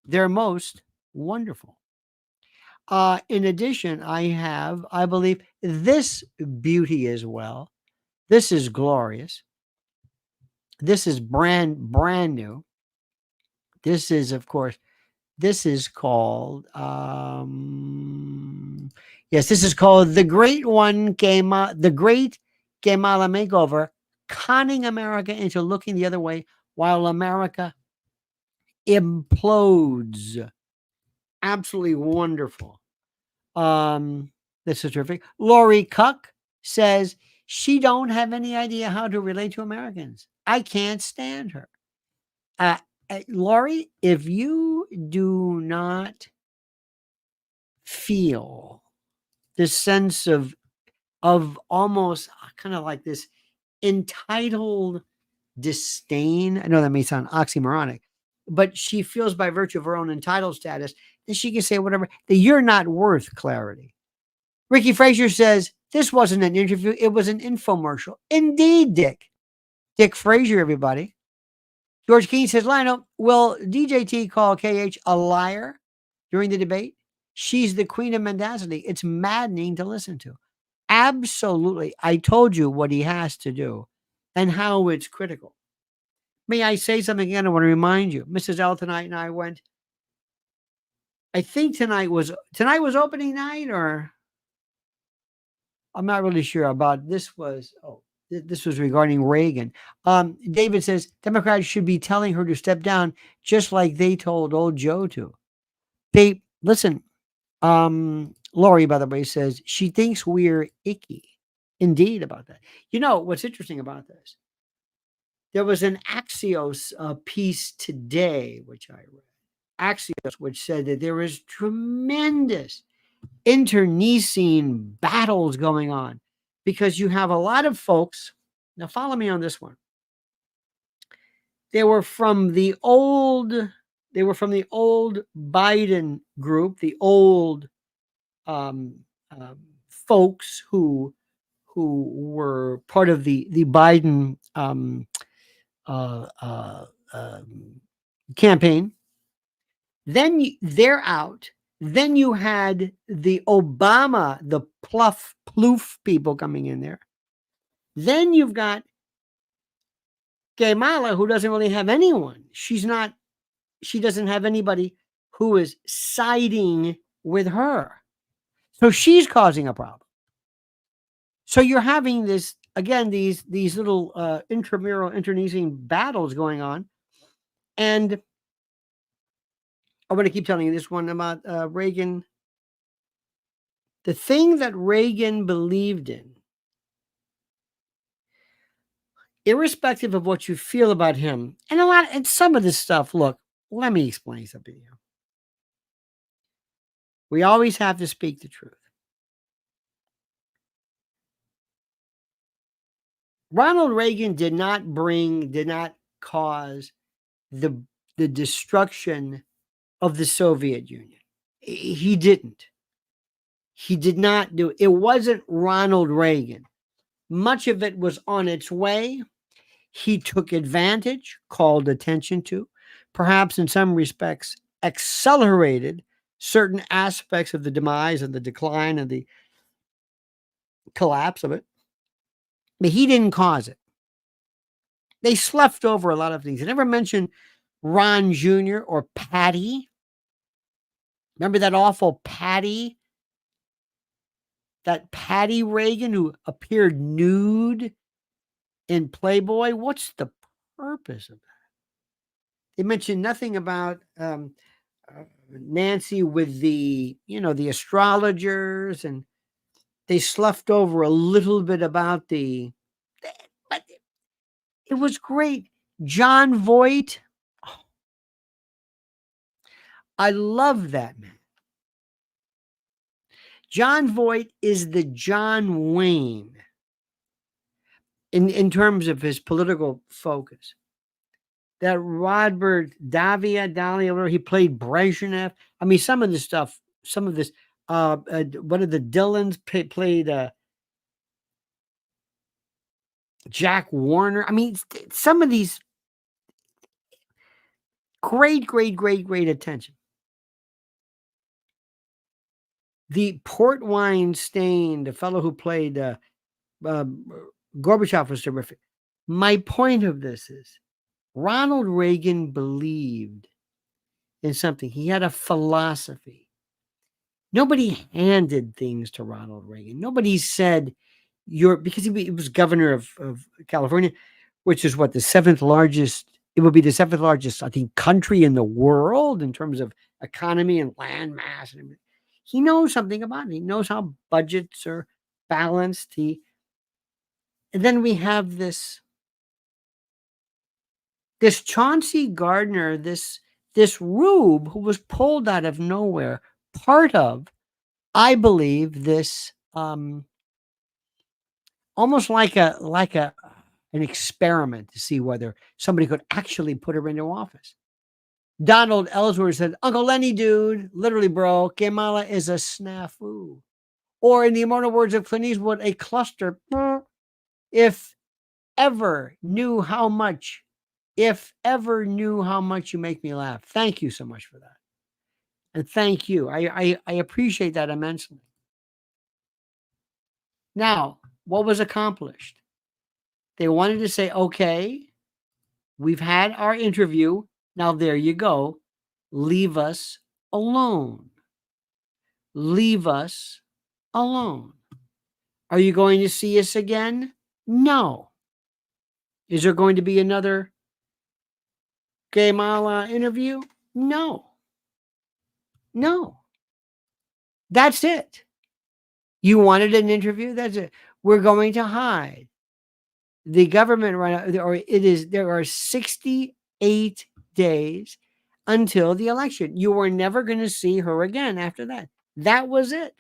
They're most wonderful. In addition, I have, I believe, this beauty as well. This is glorious. This is brand new. This is, of course, this is called, this is called The Great Kamala Makeover, conning America into looking the other way while America implodes. Absolutely wonderful. This is terrific. Lori Cuck says she don't have any idea how to relate to Americans. I can't stand her. Lori, if you do not feel this sense of almost kind of like this entitled disdain, I know that may sound oxymoronic, but she feels by virtue of her own entitled status that she can say whatever, that you're not worth clarity. Ricky Frazier says, This wasn't an interview. It was an infomercial. Indeed, Dick. Dick Frazier, everybody. George Keane says, Lionel, will DJT call KH a liar during the debate? She's the queen of mendacity. It's maddening to listen to. Absolutely. I told you what he has to do and how it's critical. May I say something again? I want to remind you, Mrs. L tonight and I went. I think tonight was opening night, or I'm not really sure about this. This was regarding Reagan. David says Democrats should be telling her to step down, just like they told old Joe to. They listen. Lori, by the way, says she thinks we're icky. Indeed, about that. You know what's interesting about this? There was an Axios piece today, which I read. Axios, which said that there is tremendous internecine battles going on because you have a lot of folks. Now, follow me on this one. They were from the old Biden group, the old folks who were part of the Biden campaign. Then they're out. Then you had the Obama, the ploof people coming in there. Then you've got Kamala, who doesn't really have anyone. She doesn't have anybody who is siding with her. So she's causing a problem. So you're having this, again, these little internecine battles going on. And I want to keep telling you this one about Reagan. The thing that Reagan believed in, irrespective of what you feel about him, and some of this stuff, look, let me explain something to you. We always have to speak the truth. Ronald Reagan did not cause the destruction of the Soviet Union. He didn't. He did not do it. It wasn't Ronald Reagan. Much of it was on its way. He took advantage, called attention to, perhaps in some respects accelerated certain aspects of the demise and the decline and the collapse of it. But he didn't cause it. They slept over a lot of things. They never mentioned Ron Jr. or Patty. Remember that awful Patty? That Patty Reagan who appeared nude in Playboy? What's the purpose of that? They mentioned nothing about Nancy with the astrologers, and they sloughed over a little bit about but it was great. John Voight. Oh, I love that man. John Voight is the John Wayne in terms of his political focus. That Robert Dalia, he played Brezhnev. I mean, some of this, one of the Dylans played Jack Warner. I mean, some of these great attention. The port wine stained, the fellow who played Gorbachev was terrific. My point of this is Ronald Reagan believed in something. He had a philosophy. Nobody handed things to Ronald Reagan. Nobody said because he was governor of California, which is what, the seventh largest, it would be the seventh largest, I think, country in the world in terms of economy and land mass. And he knows something about it. He knows how budgets are balanced. And then we have this Chauncey Gardner, this rube who was pulled out of nowhere, part of, I believe, this almost like an experiment to see whether somebody could actually put her into office. Donald Ellsworth said, Uncle Lenny, dude, literally, bro, Kamala is a snafu. Or in the immortal words of Clint Eastwood, a cluster. If ever knew how much you make me laugh. Thank you so much for that. And thank you. I appreciate that immensely. Now, what was accomplished? They wanted to say, okay, we've had our interview. Now there you go. Leave us alone. Leave us alone. Are you going to see us again? No. Is there going to be another Kamala interview? No. No. That's it. You wanted an interview? That's it. We're going to hide. The government right now, there are 68 days until the election. You were never going to see her again after that. That was it.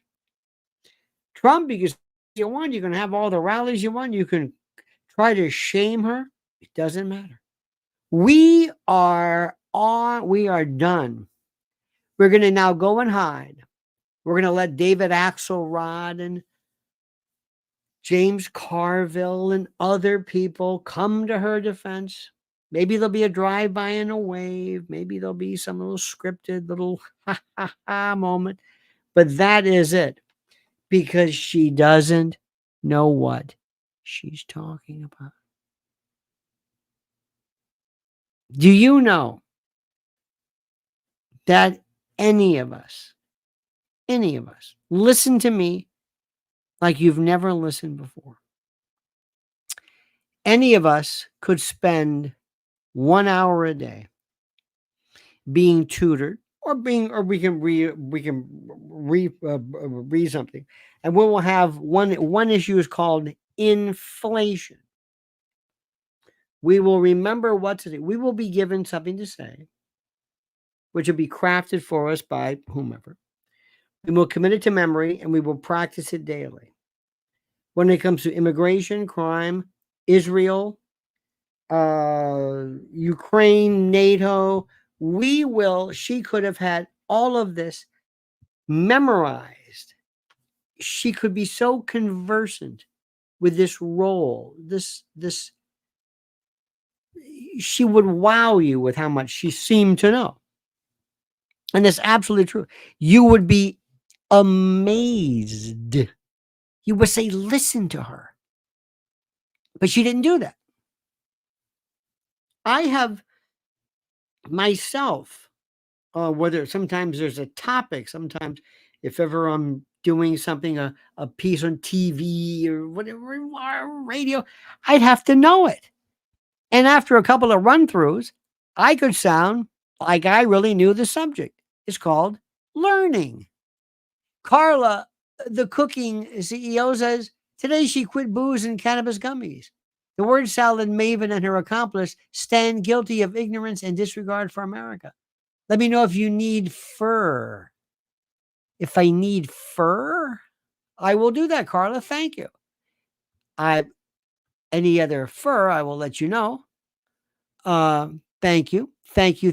Trump, because you want, you can have all the rallies you want. You can try to shame her. It doesn't matter. We are done. We're going to now go and hide. We're going to let David Axelrod and James Carville and other people come to her defense. Maybe there'll be a drive-by and a wave. Maybe there'll be some little scripted little ha-ha-ha moment. But that is it. Because she doesn't know what she's talking about. Do you know that any of us, listen to me like you've never listened before? Any of us could spend 1 hour a day being tutored, or we can read something, and we will have one issue is called inflation. We will remember what to do. We will be given something to say, which will be crafted for us by whomever. We will commit it to memory, and we will practice it daily. When it comes to immigration, crime, Israel, Ukraine, NATO, she could have had all of this memorized. She could be so conversant with this role, this she would wow you with how much she seemed to know. And that's absolutely true. You would be amazed. You would say, listen to her. But she didn't do that. I have myself, whether sometimes there's a topic, sometimes if ever I'm doing something, a piece on TV or whatever, radio, I'd have to know it. And after a couple of run-throughs, I could sound like I really knew the subject. It's called learning. Carla, the cooking CEO, says today she quit booze and cannabis gummies. The word salad maven and her accomplice stand guilty of ignorance and disregard for America. Let me know if you need fur. If I need fur, I will do that, Carla. Thank you. Any other fur, I will let you know. Thank you. Thank you.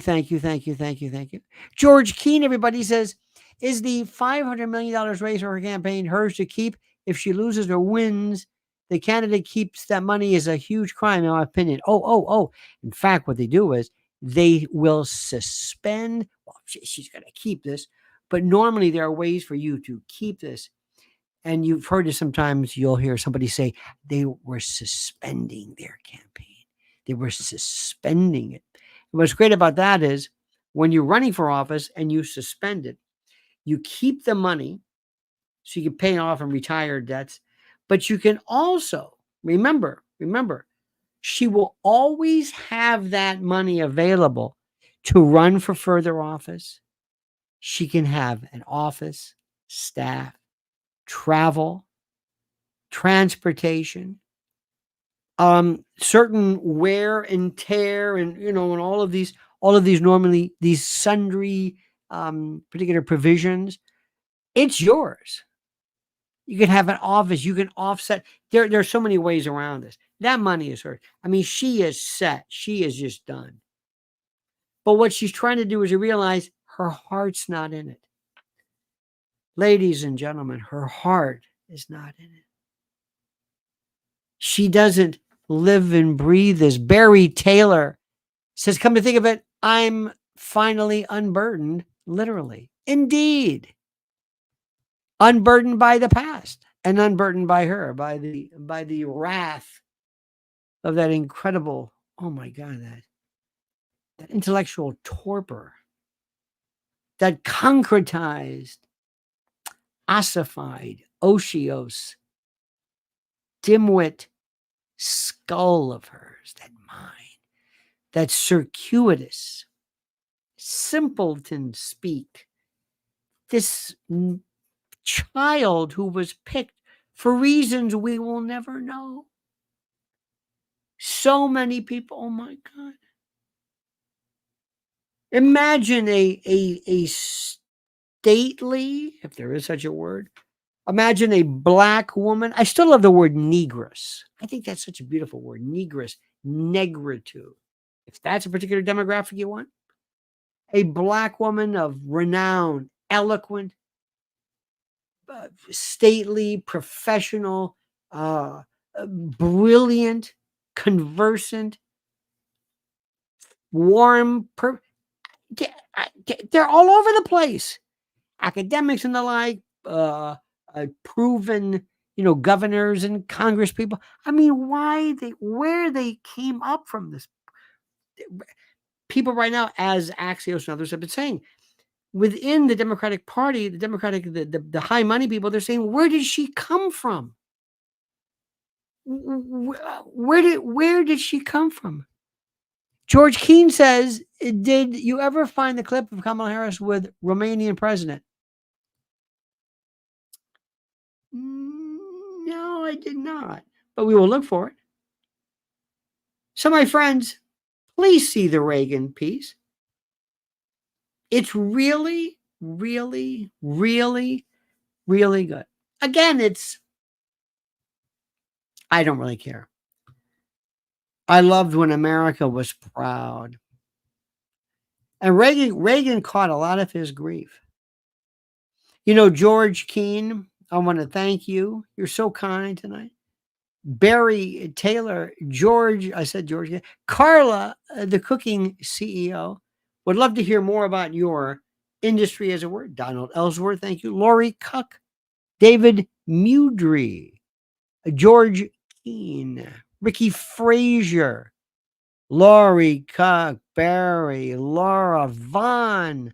George Keene, everybody, says, is the $500 million raised for her campaign hers to keep? If she loses or wins, the candidate keeps that money is a huge crime, in my opinion. Oh. In fact, what they do is they will suspend. Well, she's going to keep this, but normally there are ways for you to keep this. And you've heard it sometimes. You'll hear somebody say they were suspending their campaign. They were suspending it. What's great about that is when you're running for office and you suspend it, you keep the money so you can pay off and retire debts. But you can also, remember, she will always have that money available to run for further office. She can have an office, staff, travel, transportation, certain wear and tear, and and all of these normally these sundry particular provisions. It's yours. You can have an office. You can offset. There's so many ways around this. That money is hers. I mean, she is set. She is just done. But what she's trying to do is to realize her heart's not in it. Ladies and gentlemen, her heart is not in it. She doesn't live and breathe this. Barry Taylor says, come to think of it, I'm finally unburdened, literally. Indeed. Unburdened by the past and unburdened by her, by the wrath of that incredible, oh my God, that intellectual torpor, that concretized, ossified, osseous, dimwit skull of hers, that mind, that circuitous, simpleton speak, this child who was picked for reasons we will never know. So many people, oh my God. Imagine a stately, if there is such a word, imagine a black woman. I still love the word negress. I think that's such a beautiful word, negress, negritude. If that's a particular demographic you want, a black woman of renown, eloquent, stately, professional, brilliant, conversant, warm. They're all over the place. Academics and the like, proven, governors and Congress people. I mean, where they came up from this. People right now, as Axios and others have been saying, within the Democratic Party, the high money people, they're saying, where did she come from? Where did she come from? George Keane says, did you ever find the clip of Kamala Harris with Romanian president? No, I did not, but we will look for it. So, my friends, please see the Reagan piece. It's really, really, really, really good. Again, I don't really care. I loved when America was proud. And Reagan caught a lot of his grief. George Keane, I want to thank you. You're so kind tonight. Barry Taylor, Carla, the cooking CEO, would love to hear more about your industry as a word. Donald Ellsworth, thank you. Lori Cook, David Mudry, George Keane, Ricky Frazier, Lori Cook, Barry, Laura Vaughn.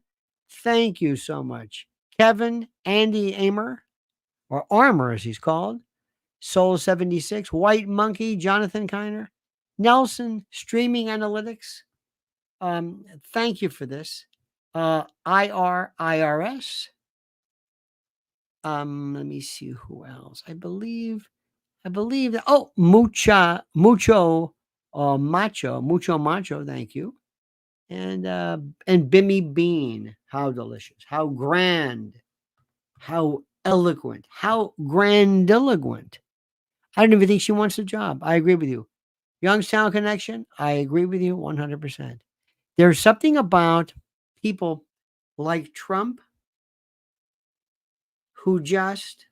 Thank you so much. Kevin, Andy Amer, or Armour as he's called. Soul 76, White Monkey, Jonathan Kiner, Nelson, Streaming Analytics. Thank you for this. IRS. Let me see who else. I believe that. Mucho Macho. Thank you. And Bimmy Bean. How delicious. How grand. How eloquent. How grandiloquent. I don't even think she wants the job. I agree with you. Youngstown Connection. I agree with you 100%. There's something about people like Trump who just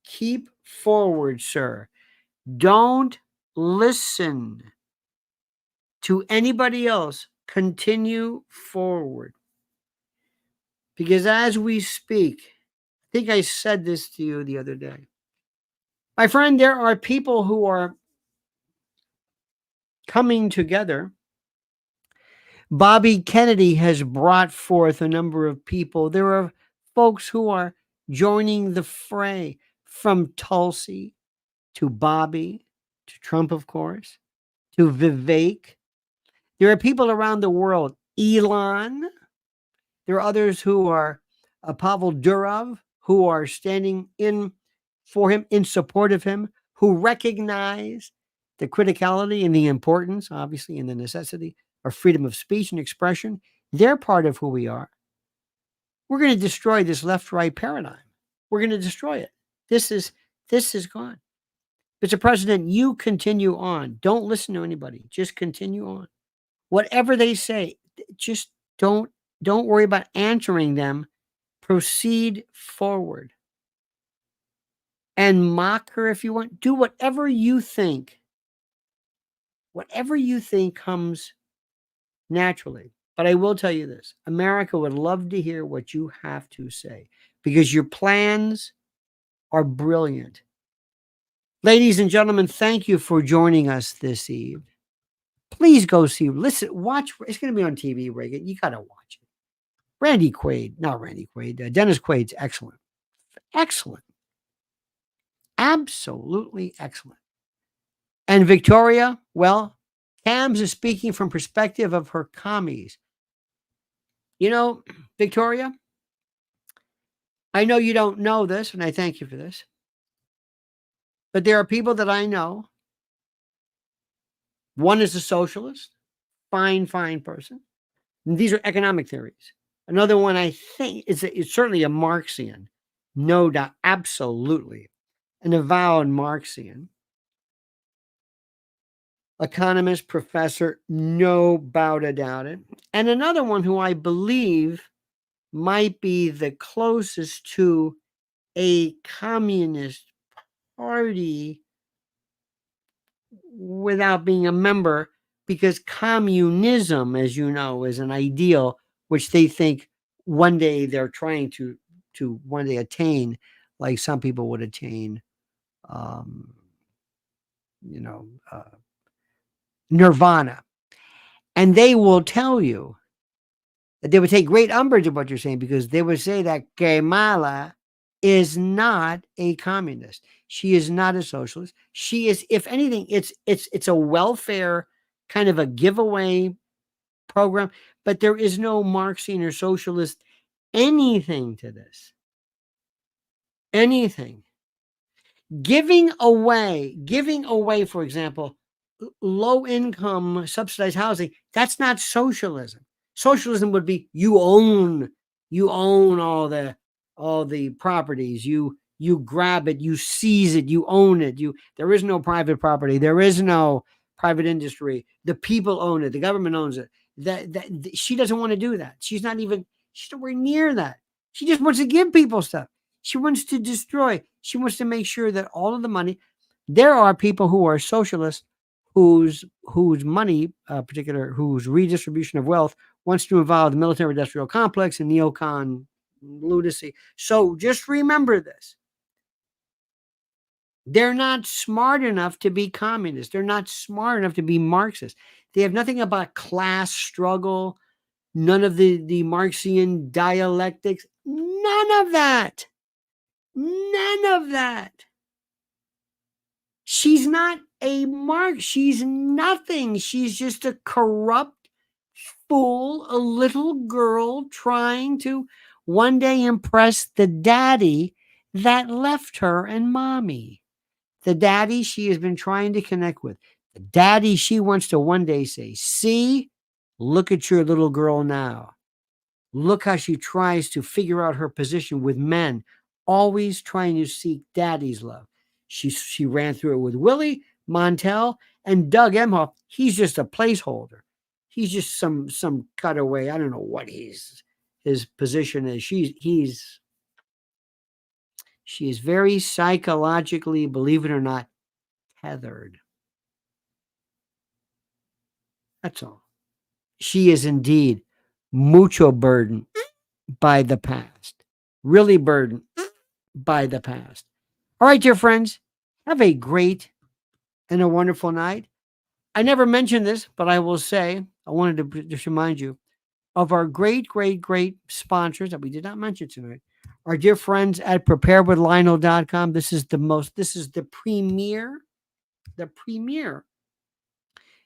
keep forward, sir. Don't listen to anybody else. Continue forward. Because as we speak, I think I said this to you the other day. My friend, there are people who are coming together. Bobby Kennedy has brought forth a number of people. There are folks who are joining the fray, from Tulsi to Bobby to Trump, of course, to Vivek. There are people around the world. Elon. There are others who are Pavel Durov, who are standing in for him, in support of him, who recognize the criticality and the importance, obviously, and the necessity of freedom of speech and expression. They're part of who we are. We're going to destroy this left-right paradigm. We're going to destroy it. This is gone. Mr. President, you continue on. Don't listen to anybody. Just continue on. Whatever they say, just don't worry about answering them Proceed forward and mock her if you want. Do whatever you think. Whatever you think comes naturally. But I will tell you this, America would love to hear what you have to say because your plans are brilliant. Ladies and gentlemen, thank you for joining us this eve. Please go see, listen, watch. It's going to be on TV, Reagan. You got to watch it. Dennis Quaid's excellent. Excellent. Absolutely excellent. And Victoria, well, Cams is speaking from perspective of her commies. You know, Victoria, I know you don't know this, and I thank you for this. But there are people that I know. One is a socialist, fine person. And these are economic theories. Another one, I think, is certainly a Marxian. No doubt, absolutely. An avowed Marxian. Economist, professor, no doubt about it. And another one who I believe might be the closest to a communist party without being a member, because communism, as you know, is an ideal which they think one day they're trying to one day attain, like some people would attain, nirvana. And they will tell you that they would take great umbrage of what you're saying, because they would say that Kamala is not a communist. She is not a socialist. She is, if anything, it's a welfare kind of a giveaway program, but there is no Marxian or socialist anything to this. Anything. Giving away, for example, low income subsidized housing, that's not socialism. Socialism would be you own all the properties, you grab it, you seize it, you own it. There is no private property, there is no private industry. The people own it, the government owns it. That she doesn't want to do that. She's nowhere near that. She just wants to give people stuff. She wants to destroy. She wants to make sure that all of the money. There are people who are socialists whose money, whose redistribution of wealth wants to involve the military-industrial complex and neocon lunacy. So just remember this. They're not smart enough to be communists. They're not smart enough to be Marxist. They have nothing about class struggle, none of the Marxian dialectics, none of that. None of that. She's not a Marx. She's nothing. She's just a corrupt fool, a little girl trying to one day impress the daddy that left her and mommy. The daddy she has been trying to connect with. The daddy she wants to one day say, see, look at your little girl now. Look how she tries to figure out her position with men, always trying to seek daddy's love. She ran through it with Willie Montel and Doug Emhoff. He's just a placeholder. He's just some cutaway. I don't know what his position is. She is very psychologically, believe it or not, tethered. That's all. She is indeed mucho burdened by the past. Really burdened by the past. All right, dear friends, have a great and a wonderful night. I never mentioned this, but I will say, I wanted to just remind you of our great sponsors that we did not mention tonight. Our dear friends at preparewithlionel.com. This is the premier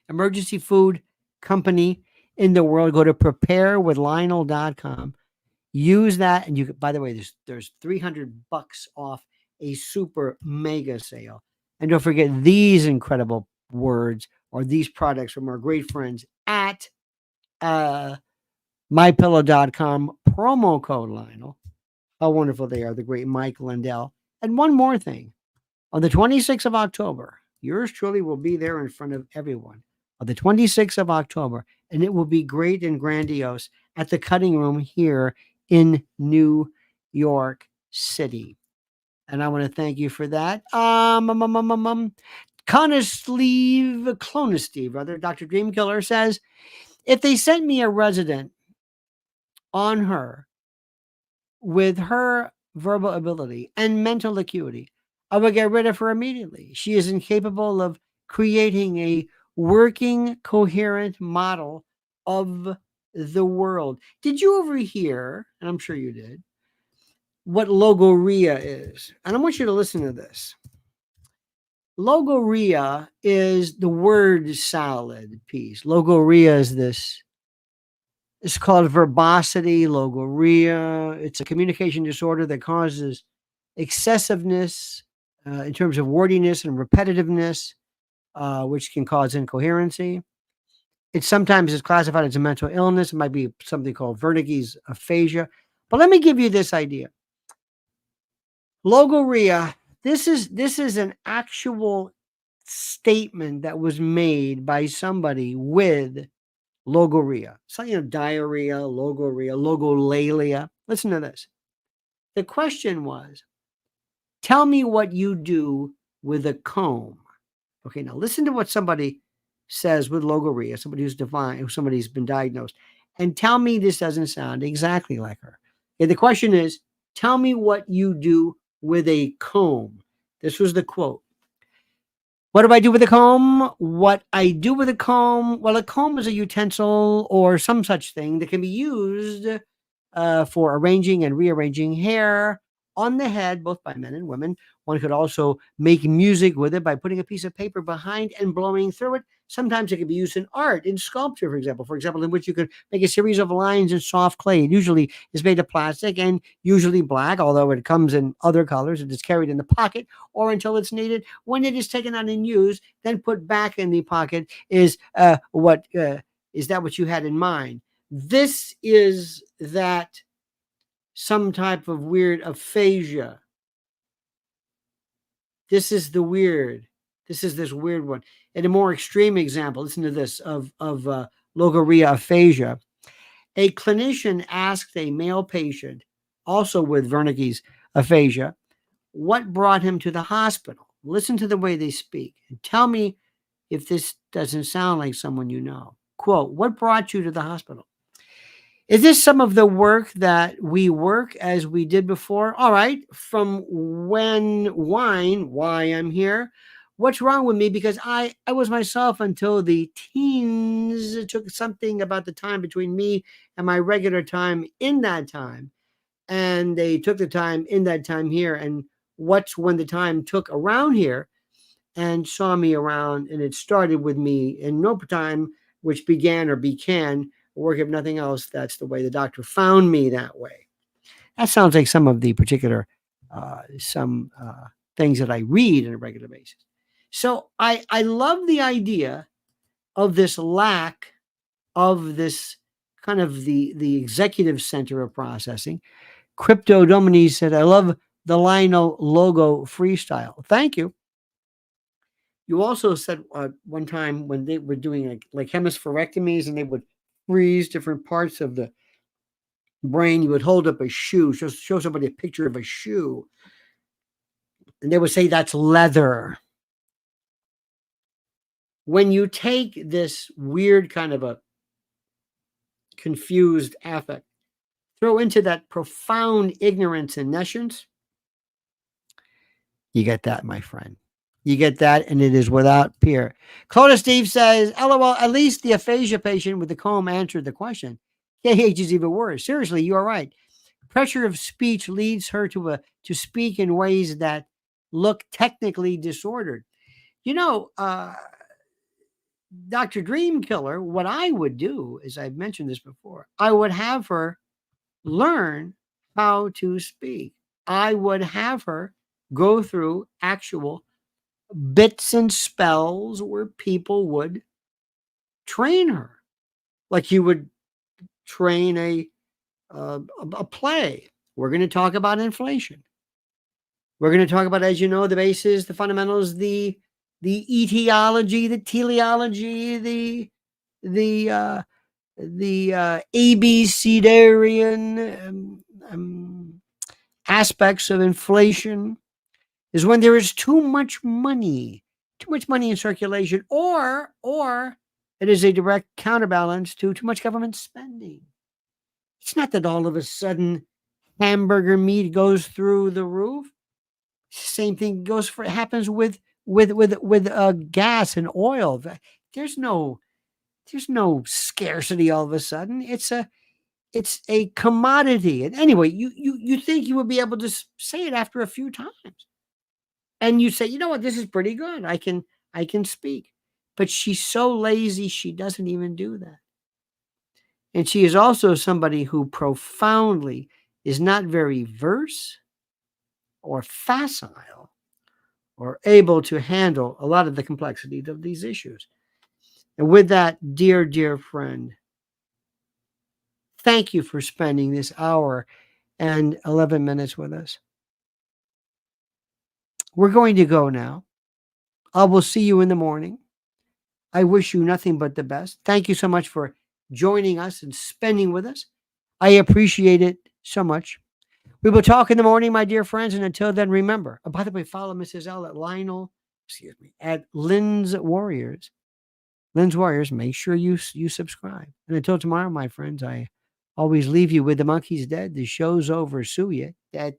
emergency food company in the world. Go to preparewithlionel.com. Use that, and you. By the way, there's $300 off a super mega sale. And don't forget these incredible words or these products from our great friends at mypillow.com. Promo code Lionel. How wonderful they are, the great Mike Lindell. And one more thing. On the 26th of October, yours truly will be there in front of everyone. On the 26th of October, and it will be great and grandiose at the Cutting Room here in New York City. And I want to thank you for that. Clonus rather, Dr. Dreamkiller says, if they sent me a resident on her with her verbal ability and mental acuity, I would get rid of her immediately. She is incapable of creating a working, coherent model of the world. Did you ever hear, and I'm sure you did, what logorrhea is? And I want you to listen to this. Logorrhea is the word salad piece. Logorrhea is this. It's called verbosity, logorrhea. It's a communication disorder that causes excessiveness in terms of wordiness and repetitiveness, which can cause incoherency. It sometimes is classified as a mental illness. It might be something called Wernicke's aphasia. But let me give you this idea. Logorrhea, this is an actual statement that was made by somebody with logorrhea. So, diarrhea, logorrhea, logolalia. Listen to this. The question was, tell me what you do with a comb. Okay, now listen to what somebody says with logorrhea, somebody somebody's been diagnosed, and tell me this doesn't sound exactly like her. Okay, the question is, tell me what you do with a comb. This was the quote. What do I do with a comb? What I do with a comb? Well, a comb is a utensil or some such thing that can be used for arranging and rearranging hair on the head, both by men and women. One could also make music with it by putting a piece of paper behind and blowing through it. Sometimes it can be used in art, in sculpture, for example, in which you could make a series of lines in soft clay. It usually is made of plastic and usually black, although it comes in other colors. It is carried in the pocket or until it's needed. When it is taken out and used, then put back in the pocket is that what you had in mind? This is that some type of weird aphasia. This is the weird. This is this weird one. And a more extreme example, listen to this, of logorrhea aphasia. A clinician asked a male patient, also with Wernicke's aphasia, what brought him to the hospital. Listen to the way they speak and tell me if this doesn't sound like someone you know. Quote, what brought you to the hospital? Is this some of the work that we work as we did before? All right. From why I'm here. What's wrong with me? Because I was myself until the teens. It took something about the time between me and my regular time in that time. And they took the time in that time here. And what's when the time took around here and saw me around. And it started with me in no time, which began or began work, if nothing else. That's the way the doctor found me that way. That sounds like some of the particular things that I read on a regular basis. So I love the idea of this lack of this kind of the executive center of processing. Crypto Domini said, I love the Lionel logo freestyle. Thank you. You also said one time when they were doing like hemispherectomies and they would freeze different parts of the brain, you would hold up a shoe, show somebody a picture of a shoe, and they would say that's leather. When you take this weird kind of a confused affect, throw into that profound ignorance and nescience, you get that, my friend. You get that, and it is without peer. Clona Steve says, LOL, at least the aphasia patient with the comb answered the question. KH is even worse. Seriously, you are right. Pressure of speech leads her to speak in ways that look technically disordered. Dr. Dreamkiller, what I would do, is I've mentioned this before, I would have her learn how to speak. I would have her go through actual bits and spells where people would train her, like you would train a play. We're going to talk about inflation. We're going to talk about, as you know, the basis, the fundamentals, the etiology, the teleology, the ABCdarian aspects of inflation is when there is too much money in circulation, or it is a direct counterbalance to too much government spending. It's not that all of a sudden hamburger meat goes through the roof. Same thing happens with gas and oil. There's no scarcity all of a sudden. It's a commodity. And anyway, you think you would be able to say it after a few times, and you say, you know what, this is pretty good. I can speak. But she's so lazy, she doesn't even do that. And she is also somebody who profoundly is not very verse or facile or able to handle a lot of the complexity of these issues. And with that, dear friend, thank you for spending this hour and 11 minutes with us. We're going to go now. I will see you in the morning. I wish you nothing but the best. Thank you so much for joining us and spending with us. I appreciate it so much. We will talk in the morning, my dear friends. And until then, remember, by the way, follow Mrs. L at Lynn's Warriors. Lynn's Warriors, make sure you subscribe. And until tomorrow, my friends, I always leave you with The Monkey's Dead. The show's over. Sue ya. That.